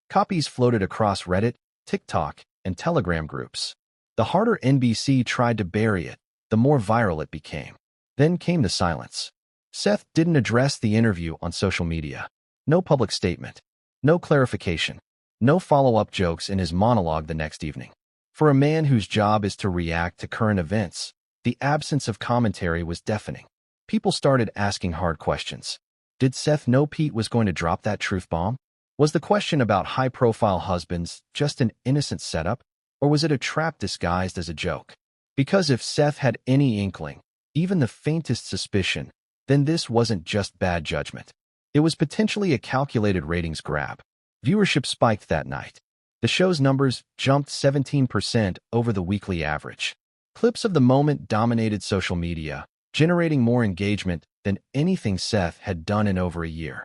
Copies floated across Reddit, TikTok, and Telegram groups. The harder NBC tried to bury it, the more viral it became. Then came the silence. Seth didn't address the interview on social media. No public statement. No clarification. No follow-up jokes in his monologue the next evening. For a man whose job is to react to current events, the absence of commentary was deafening. People started asking hard questions. Did Seth know Pete was going to drop that truth bomb? Was the question about high-profile husbands just an innocent setup, or was it a trap disguised as a joke? Because if Seth had any inkling, even the faintest suspicion, then this wasn't just bad judgment. It was potentially a calculated ratings grab. Viewership spiked that night. The show's numbers jumped 17% over the weekly average. Clips of the moment dominated social media, generating more engagement than anything Seth had done in over a year.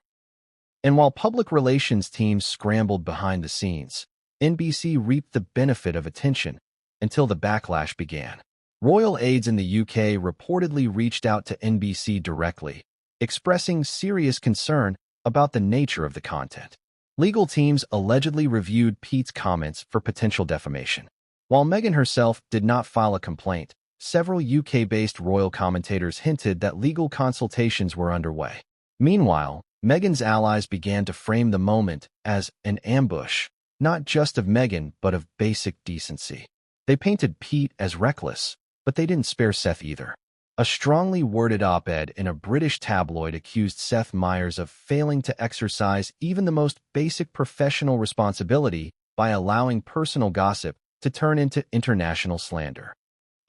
And while public relations teams scrambled behind the scenes, NBC reaped the benefit of attention until the backlash began. Royal aides in the UK reportedly reached out to NBC directly, expressing serious concern about the nature of the content. Legal teams allegedly reviewed Pete's comments for potential defamation. While Meghan herself did not file a complaint, several UK-based royal commentators hinted that legal consultations were underway. Meanwhile, Meghan's allies began to frame the moment as an ambush, not just of Meghan but of basic decency. They painted Pete as reckless, but they didn't spare Seth either. A strongly worded op-ed in a British tabloid accused Seth Meyers of failing to exercise even the most basic professional responsibility by allowing personal gossip to turn into international slander.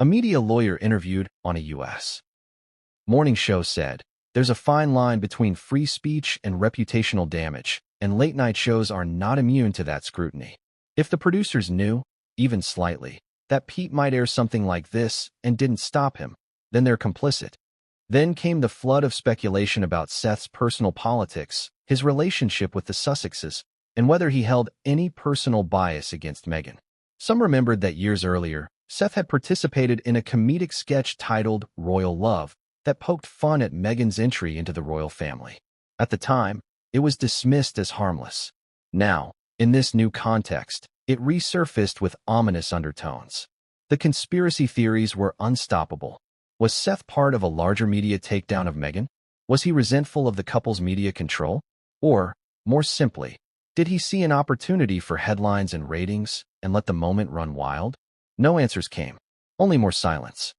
A media lawyer interviewed on a U.S. morning show said, "There's a fine line between free speech and reputational damage, and late-night shows are not immune to that scrutiny. If the producers knew, even slightly, that Pete might air something like this and didn't stop him, then they're complicit." Then came the flood of speculation about Seth's personal politics, his relationship with the Sussexes, and whether he held any personal bias against Meghan. Some remembered that years earlier, Seth had participated in a comedic sketch titled Royal Love that poked fun at Meghan's entry into the royal family. At the time, it was dismissed as harmless. Now, in this new context, it resurfaced with ominous undertones. The conspiracy theories were unstoppable. Was Seth part of a larger media takedown of Meghan? Was he resentful of the couple's media control? Or, more simply, did he see an opportunity for headlines and ratings and let the moment run wild? No answers came, only more silence.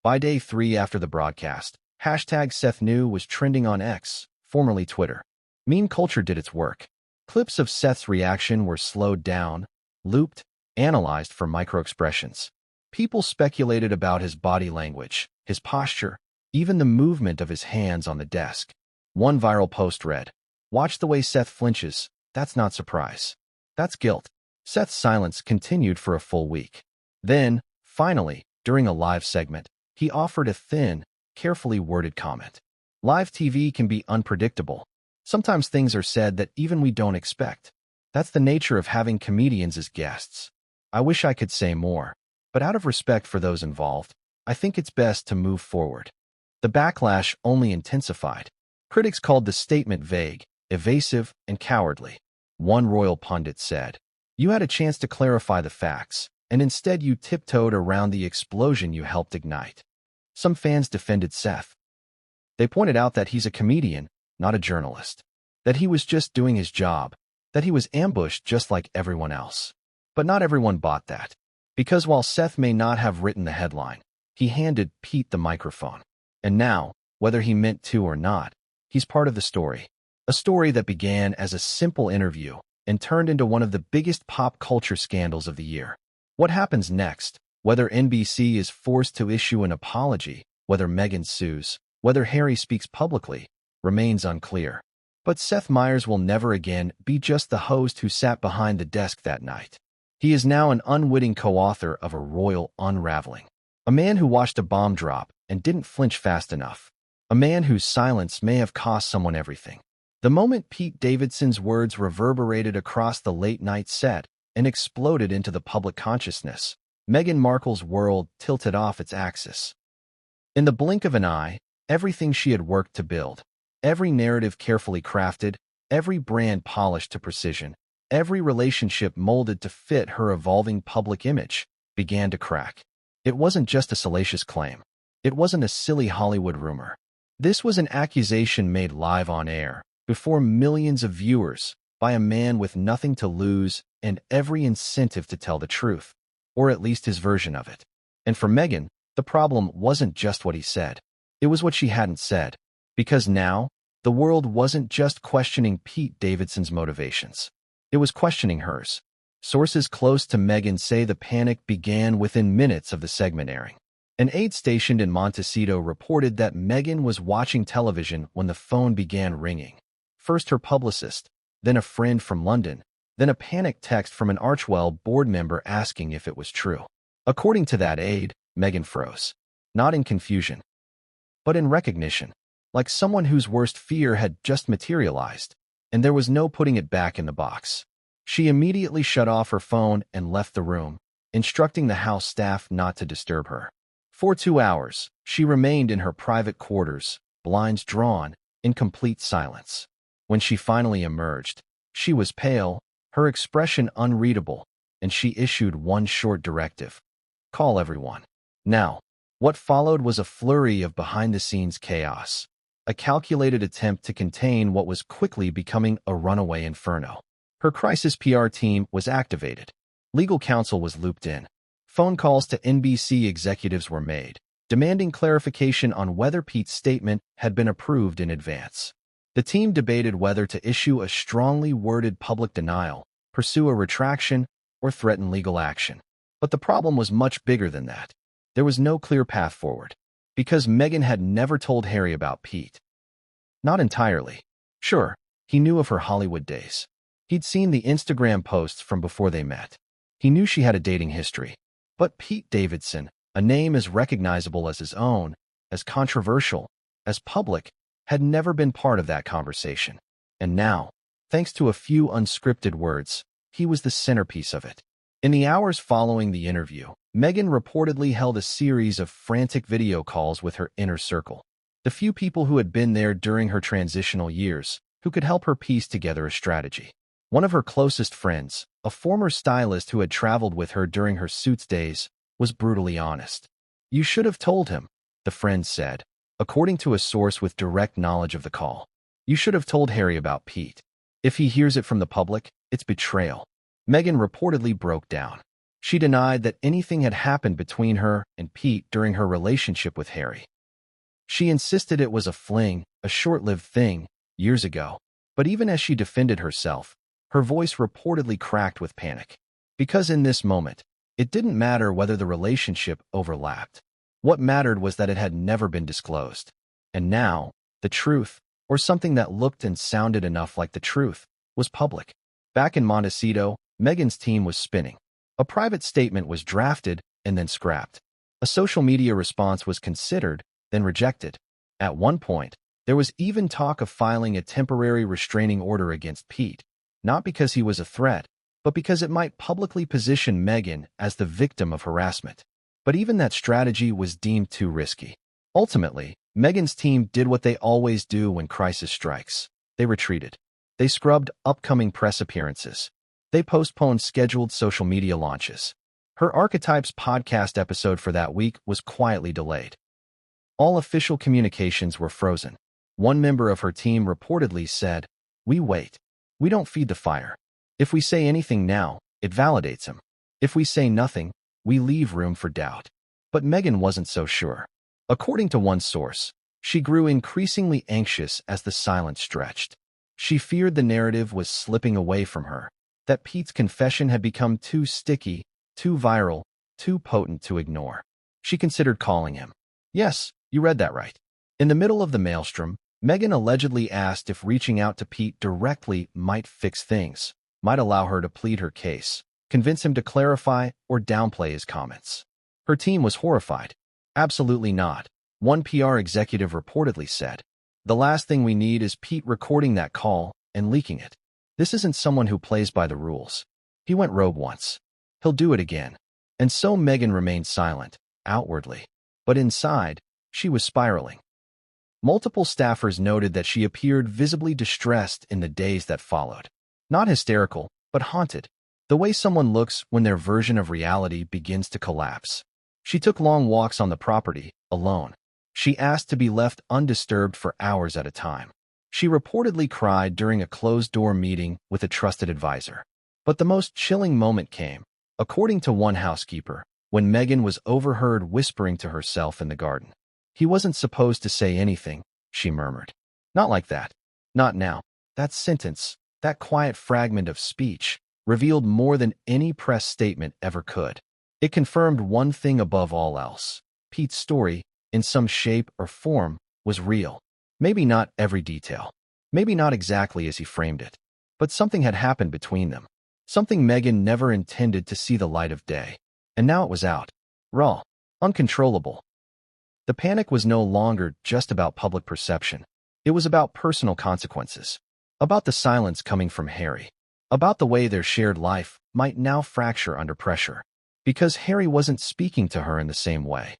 By day 3 after the broadcast, #SethKnew was trending on X, formerly Twitter. Meme culture did its work. Clips of Seth's reaction were slowed down, looped, analyzed for microexpressions. People speculated about his body language, his posture, even the movement of his hands on the desk. One viral post read, "Watch the way Seth flinches. That's not surprise. That's guilt." Seth's silence continued for a full week. Then, finally, during a live segment, he offered a thin, carefully worded comment. Live TV can be unpredictable. Sometimes things are said that even we don't expect. That's the nature of having comedians as guests. I wish I could say more, but out of respect for those involved, I think it's best to move forward. The backlash only intensified. Critics called the statement vague, evasive, and cowardly. One royal pundit said, "You had a chance to clarify the facts, and instead you tiptoed around the explosion you helped ignite." Some fans defended Seth. They pointed out that he's a comedian, not a journalist, that he was just doing his job, that he was ambushed just like everyone else. But not everyone bought that, because while Seth may not have written the headline, he handed Pete the microphone. And now, whether he meant to or not, he's part of the story. A story that began as a simple interview and turned into one of the biggest pop culture scandals of the year. What happens next, whether NBC is forced to issue an apology, whether Meghan sues, whether Harry speaks publicly, remains unclear. But Seth Meyers will never again be just the host who sat behind the desk that night. He is now an unwitting co-author of a royal unraveling. A man who watched a bomb drop and didn't flinch fast enough. A man whose silence may have cost someone everything. The moment Pete Davidson's words reverberated across the late-night set and exploded into the public consciousness, Meghan Markle's world tilted off its axis. In the blink of an eye, everything she had worked to build, every narrative carefully crafted, every brand polished to precision, every relationship molded to fit her evolving public image, began to crack. It wasn't just a salacious claim. It wasn't a silly Hollywood rumor. This was an accusation made live on air, before millions of viewers, by a man with nothing to lose and every incentive to tell the truth, or at least his version of it. And for Meghan, the problem wasn't just what he said. It was what she hadn't said. Because now, the world wasn't just questioning Pete Davidson's motivations. It was questioning hers. Sources close to Meghan say the panic began within minutes of the segment airing. An aide stationed in Montecito reported that Meghan was watching television when the phone began ringing. First her publicist, then a friend from London, then a panicked text from an Archewell board member asking if it was true. According to that aide, Meghan froze. Not in confusion, but in recognition, like someone whose worst fear had just materialized, and there was no putting it back in the box. She immediately shut off her phone and left the room, instructing the house staff not to disturb her. For 2 hours, she remained in her private quarters, blinds drawn, in complete silence. When she finally emerged, she was pale, her expression unreadable, and she issued one short directive: call everyone. Now, what followed was a flurry of behind-the-scenes chaos, a calculated attempt to contain what was quickly becoming a runaway inferno. Her crisis PR team was activated. Legal counsel was looped in. Phone calls to NBC executives were made, demanding clarification on whether Pete's statement had been approved in advance. The team debated whether to issue a strongly worded public denial, pursue a retraction, or threaten legal action. But the problem was much bigger than that. There was no clear path forward, because Meghan had never told Harry about Pete. Not entirely. Sure, he knew of her Hollywood days. He'd seen the Instagram posts from before they met. He knew she had a dating history. But Pete Davidson, a name as recognizable as his own, as controversial, as public, had never been part of that conversation. And now, thanks to a few unscripted words, he was the centerpiece of it. In the hours following the interview, Meghan reportedly held a series of frantic video calls with her inner circle, the few people who had been there during her transitional years, who could help her piece together a strategy. One of her closest friends, a former stylist who had traveled with her during her Suits days, was brutally honest. "You should have told him," the friend said, according to a source with direct knowledge of the call. "You should have told Harry about Pete. If he hears it from the public, it's betrayal." Meghan reportedly broke down. She denied that anything had happened between her and Pete during her relationship with Harry. She insisted it was a fling, a short-lived thing, years ago. But even as she defended herself, her voice reportedly cracked with panic. Because in this moment, it didn't matter whether the relationship overlapped. What mattered was that it had never been disclosed. And now, the truth, or something that looked and sounded enough like the truth, was public. Back in Montecito, Meghan's team was spinning. A private statement was drafted and then scrapped. A social media response was considered, then rejected. At one point, there was even talk of filing a temporary restraining order against Pete, not because he was a threat, but because it might publicly position Meghan as the victim of harassment. But even that strategy was deemed too risky. Ultimately, Meghan's team did what they always do when crisis strikes. They retreated. They scrubbed upcoming press appearances. They postponed scheduled social media launches. Her Archetypes podcast episode for that week was quietly delayed. All official communications were frozen. One member of her team reportedly said, "We wait. We don't feed the fire. If we say anything now, it validates him. If we say nothing, we leave room for doubt." But Meghan wasn't so sure. According to one source, she grew increasingly anxious as the silence stretched. She feared the narrative was slipping away from her, that Pete's confession had become too sticky, too viral, too potent to ignore. She considered calling him. Yes, you read that right. In the middle of the maelstrom, Meghan allegedly asked if reaching out to Pete directly might fix things, might allow her to plead her case, convince him to clarify or downplay his comments. Her team was horrified. "Absolutely not," one PR executive reportedly said. "The last thing we need is Pete recording that call and leaking it. This isn't someone who plays by the rules. He went rogue once. He'll do it again." And so Meghan remained silent, outwardly. But inside, she was spiraling. Multiple staffers noted that she appeared visibly distressed in the days that followed. Not hysterical, but haunted. The way someone looks when their version of reality begins to collapse. She took long walks on the property, alone. She asked to be left undisturbed for hours at a time. She reportedly cried during a closed-door meeting with a trusted advisor. But the most chilling moment came, according to one housekeeper, when Meghan was overheard whispering to herself in the garden. "He wasn't supposed to say anything," she murmured. "Not like that. Not now." That sentence, that quiet fragment of speech, revealed more than any press statement ever could. It confirmed one thing above all else. Pete's story, in some shape or form, was real. Maybe not every detail. Maybe not exactly as he framed it. But something had happened between them. Something Meghan never intended to see the light of day. And now it was out. Raw. Uncontrollable. The panic was no longer just about public perception. It was about personal consequences. About the silence coming from Harry. About the way their shared life might now fracture under pressure. Because Harry wasn't speaking to her in the same way.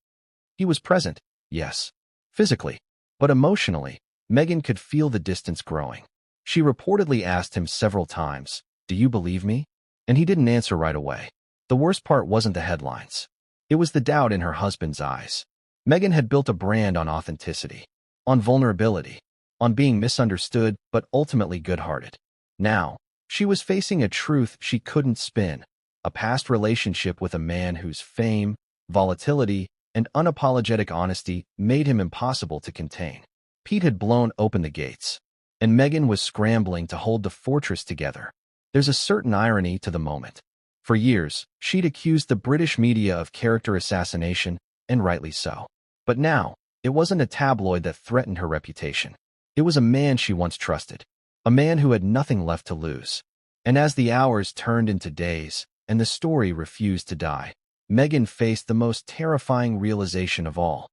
He was present, yes, physically, but emotionally, Meghan could feel the distance growing. She reportedly asked him several times, "Do you believe me?" And he didn't answer right away. The worst part wasn't the headlines. It was the doubt in her husband's eyes. Meghan had built a brand on authenticity, on vulnerability, on being misunderstood but ultimately good-hearted. Now, she was facing a truth she couldn't spin, a past relationship with a man whose fame, volatility, and unapologetic honesty made him impossible to contain. Pete had blown open the gates, and Meghan was scrambling to hold the fortress together. There's a certain irony to the moment. For years, she'd accused the British media of character assassination, and rightly so. But now, it wasn't a tabloid that threatened her reputation. It was a man she once trusted, a man who had nothing left to lose. And as the hours turned into days, and the story refused to die, Meghan faced the most terrifying realization of all.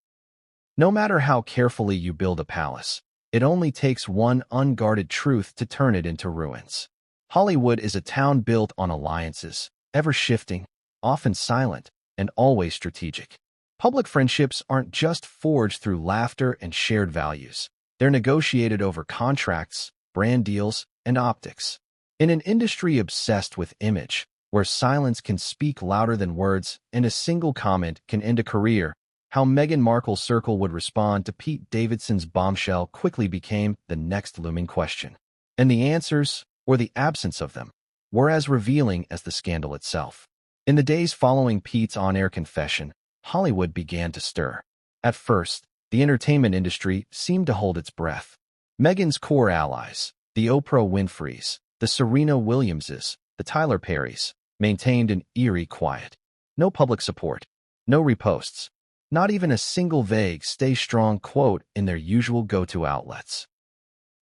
No matter how carefully you build a palace, it only takes one unguarded truth to turn it into ruins. Hollywood is a town built on alliances, ever-shifting, often silent, and always strategic. Public friendships aren't just forged through laughter and shared values. They're negotiated over contracts, brand deals, and optics. In an industry obsessed with image, where silence can speak louder than words and a single comment can end a career, how Meghan Markle's circle would respond to Pete Davidson's bombshell quickly became the next looming question. And the answers, or the absence of them, were as revealing as the scandal itself. In the days following Pete's on-air confession, Hollywood began to stir. At first, the entertainment industry seemed to hold its breath. Meghan's core allies, the Oprah Winfreys, the Serena Williamses, the Tyler Perrys, maintained an eerie quiet. No public support, no reposts, not even a single vague "stay strong" quote in their usual go-to outlets.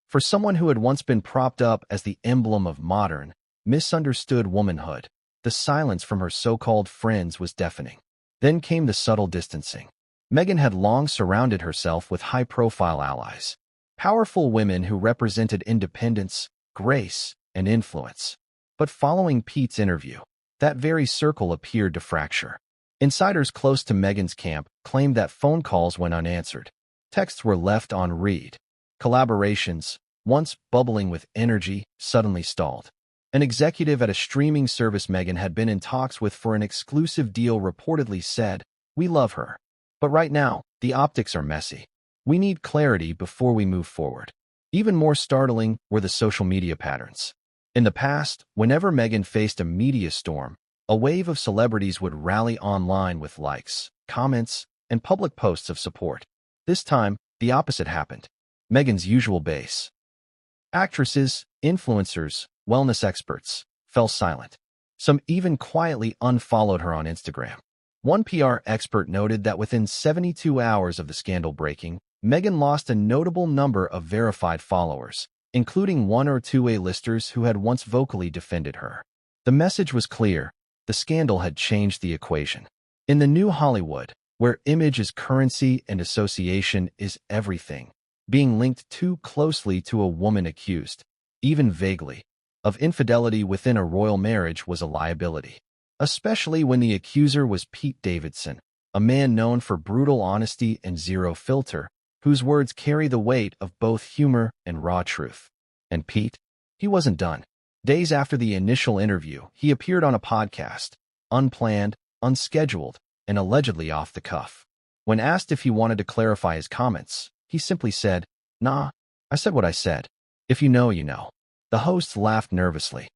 For someone who had once been propped up as the emblem of modern, misunderstood womanhood, the silence from her so-called friends was deafening. Then came the subtle distancing. Meghan had long surrounded herself with high-profile allies, powerful women who represented independence, grace, and influence. But following Pete's interview, that very circle appeared to fracture. Insiders close to Meghan's camp claimed that phone calls went unanswered. Texts were left on read. Collaborations, once bubbling with energy, suddenly stalled. An executive at a streaming service Meghan had been in talks with for an exclusive deal reportedly said, "We love her. But right now, the optics are messy. We need clarity before we move forward." Even more startling were the social media patterns. In the past, whenever Meghan faced a media storm, a wave of celebrities would rally online with likes, comments, and public posts of support. This time, the opposite happened. Meghan's usual base, actresses, influencers, wellness experts, fell silent. Some even quietly unfollowed her on Instagram. One PR expert noted that within 72 hours of the scandal breaking, Meghan lost a notable number of verified followers, including one or two A-listers who had once vocally defended her. The message was clear. The scandal had changed the equation. In the new Hollywood, where image is currency and association is everything, being linked too closely to a woman accused, even vaguely, of infidelity within a royal marriage was a liability. Especially when the accuser was Pete Davidson, a man known for brutal honesty and zero filter, whose words carry the weight of both humor and raw truth. And Pete? He wasn't done. Days after the initial interview, he appeared on a podcast, unplanned, unscheduled, and allegedly off the cuff. When asked if he wanted to clarify his comments, he simply said, "Nah, I said what I said. If you know, you know." The hosts laughed nervously.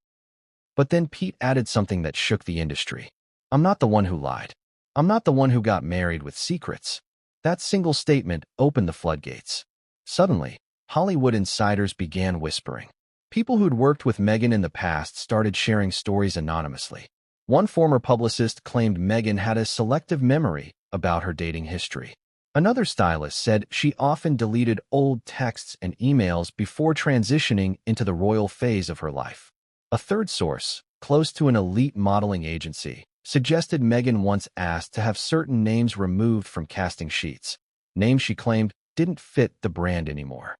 But then Pete added something that shook the industry. "I'm not the one who lied. I'm not the one who got married with secrets." That single statement opened the floodgates. Suddenly, Hollywood insiders began whispering. People who'd worked with Meghan in the past started sharing stories anonymously. One former publicist claimed Meghan had a selective memory about her dating history. Another stylist said she often deleted old texts and emails before transitioning into the royal phase of her life. A third source, close to an elite modeling agency, suggested Meghan once asked to have certain names removed from casting sheets, names she claimed didn't fit the brand anymore.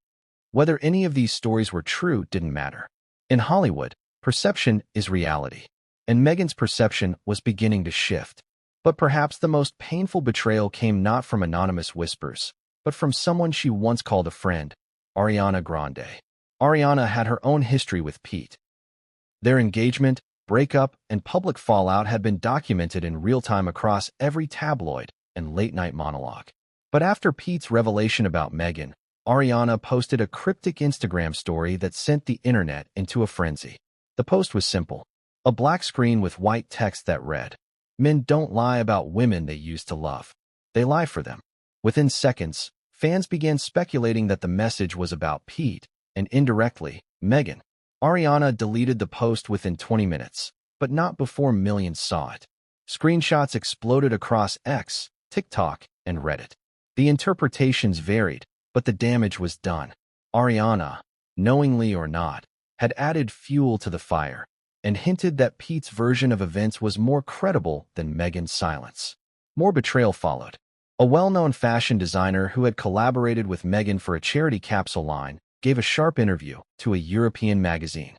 Whether any of these stories were true didn't matter. In Hollywood, perception is reality, and Meghan's perception was beginning to shift. But perhaps the most painful betrayal came not from anonymous whispers, but from someone she once called a friend, Ariana Grande. Ariana had her own history with Pete. Their engagement, breakup, and public fallout had been documented in real time across every tabloid and late-night monologue. But after Pete's revelation about Meghan, Ariana posted a cryptic Instagram story that sent the internet into a frenzy. The post was simple, a black screen with white text that read, "Men don't lie about women they used to love. They lie for them." Within seconds, fans began speculating that the message was about Pete, and indirectly, Meghan. Ariana deleted the post within 20 minutes, but not before millions saw it. Screenshots exploded across X, TikTok, and Reddit. The interpretations varied, but the damage was done. Ariana, knowingly or not, had added fuel to the fire and hinted that Pete's version of events was more credible than Meghan's silence. More betrayal followed. A well-known fashion designer who had collaborated with Meghan for a charity capsule line gave a sharp interview to a European magazine.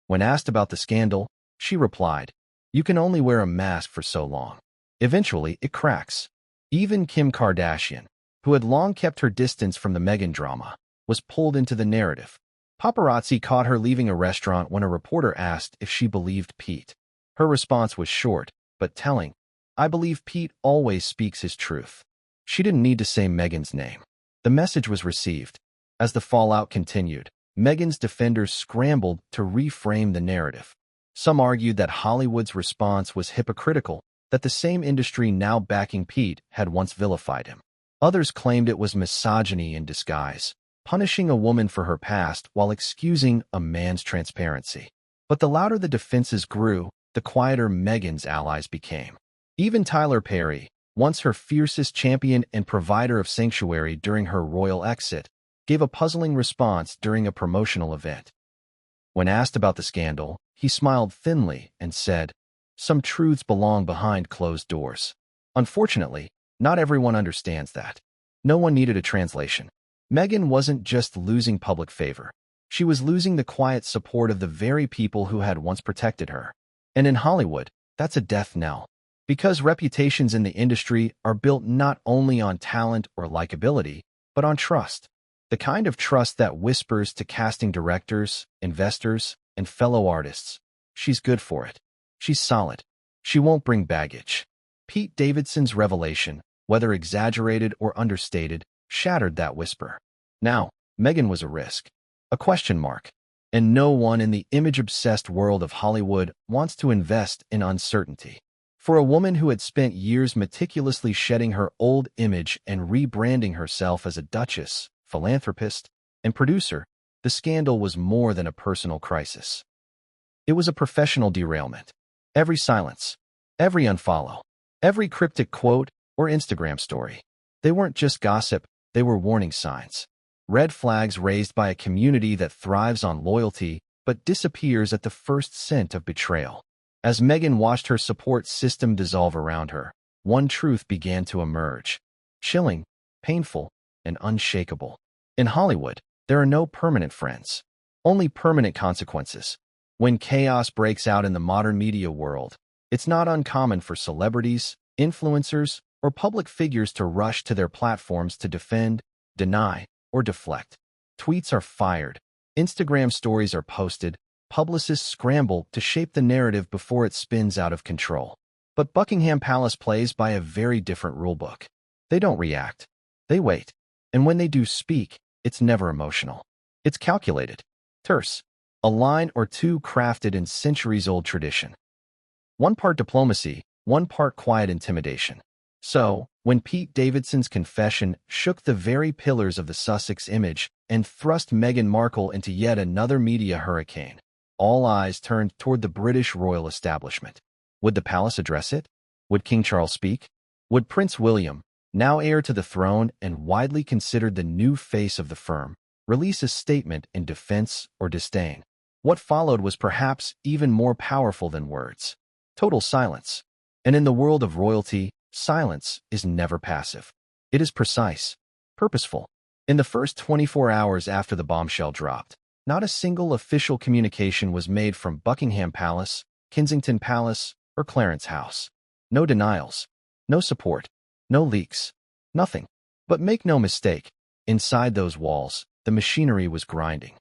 When asked about the scandal, she replied, "You can only wear a mask for so long. Eventually, it cracks." Even Kim Kardashian, who had long kept her distance from the Meghan drama, was pulled into the narrative. Paparazzi caught her leaving a restaurant when a reporter asked if she believed Pete. Her response was short, but telling, "I believe Pete always speaks his truth." She didn't need to say Meghan's name. The message was received. As the fallout continued, Meghan's defenders scrambled to reframe the narrative. Some argued that Hollywood's response was hypocritical, that the same industry now backing Pete had once vilified him. Others claimed it was misogyny in disguise, punishing a woman for her past while excusing a man's transparency. But the louder the defenses grew, the quieter Meghan's allies became. Even Tyler Perry, once her fiercest champion and provider of sanctuary during her royal exit, gave a puzzling response during a promotional event. When asked about the scandal, he smiled thinly and said, "Some truths belong behind closed doors." Unfortunately, not everyone understands that. No one needed a translation. Meghan wasn't just losing public favor. She was losing the quiet support of the very people who had once protected her. And in Hollywood, that's a death knell. Because reputations in the industry are built not only on talent or likability, but on trust. The kind of trust that whispers to casting directors, investors, and fellow artists, "She's good for it. She's solid. She won't bring baggage." Pete Davidson's revelation, whether exaggerated or understated, shattered that whisper. Now, Meghan was a risk, a question mark, and no one in the image-obsessed world of Hollywood wants to invest in uncertainty. For a woman who had spent years meticulously shedding her old image and rebranding herself as a duchess, philanthropist, and producer, the scandal was more than a personal crisis. It was a professional derailment. Every silence, every unfollow, every cryptic quote or Instagram story. They weren't just gossip, they were warning signs. Red flags raised by a community that thrives on loyalty but disappears at the first scent of betrayal. As Meghan watched her support system dissolve around her, one truth began to emerge. Chilling, painful, and unshakable. In Hollywood, there are no permanent friends, only permanent consequences. When chaos breaks out in the modern media world, it's not uncommon for celebrities, influencers, or public figures to rush to their platforms to defend, deny, or deflect. Tweets are fired, Instagram stories are posted, publicists scramble to shape the narrative before it spins out of control. But Buckingham Palace plays by a very different rulebook. They don't react. They wait. And when they do speak, it's never emotional. It's calculated, terse, a line or two crafted in centuries-old tradition. One part diplomacy, one part quiet intimidation. So, when Pete Davidson's confession shook the very pillars of the Sussex image and thrust Meghan Markle into yet another media hurricane, all eyes turned toward the British royal establishment. Would the palace address it? Would King Charles speak? Would Prince William, now heir to the throne and widely considered the new face of the firm, release a statement in defense or disdain? What followed was perhaps even more powerful than words. Total silence. And in the world of royalty, silence is never passive. It is precise, purposeful. In the first 24 hours after the bombshell dropped, not a single official communication was made from Buckingham Palace, Kensington Palace, or Clarence House. No denials, no support, no leaks, nothing. But make no mistake, inside those walls, the machinery was grinding.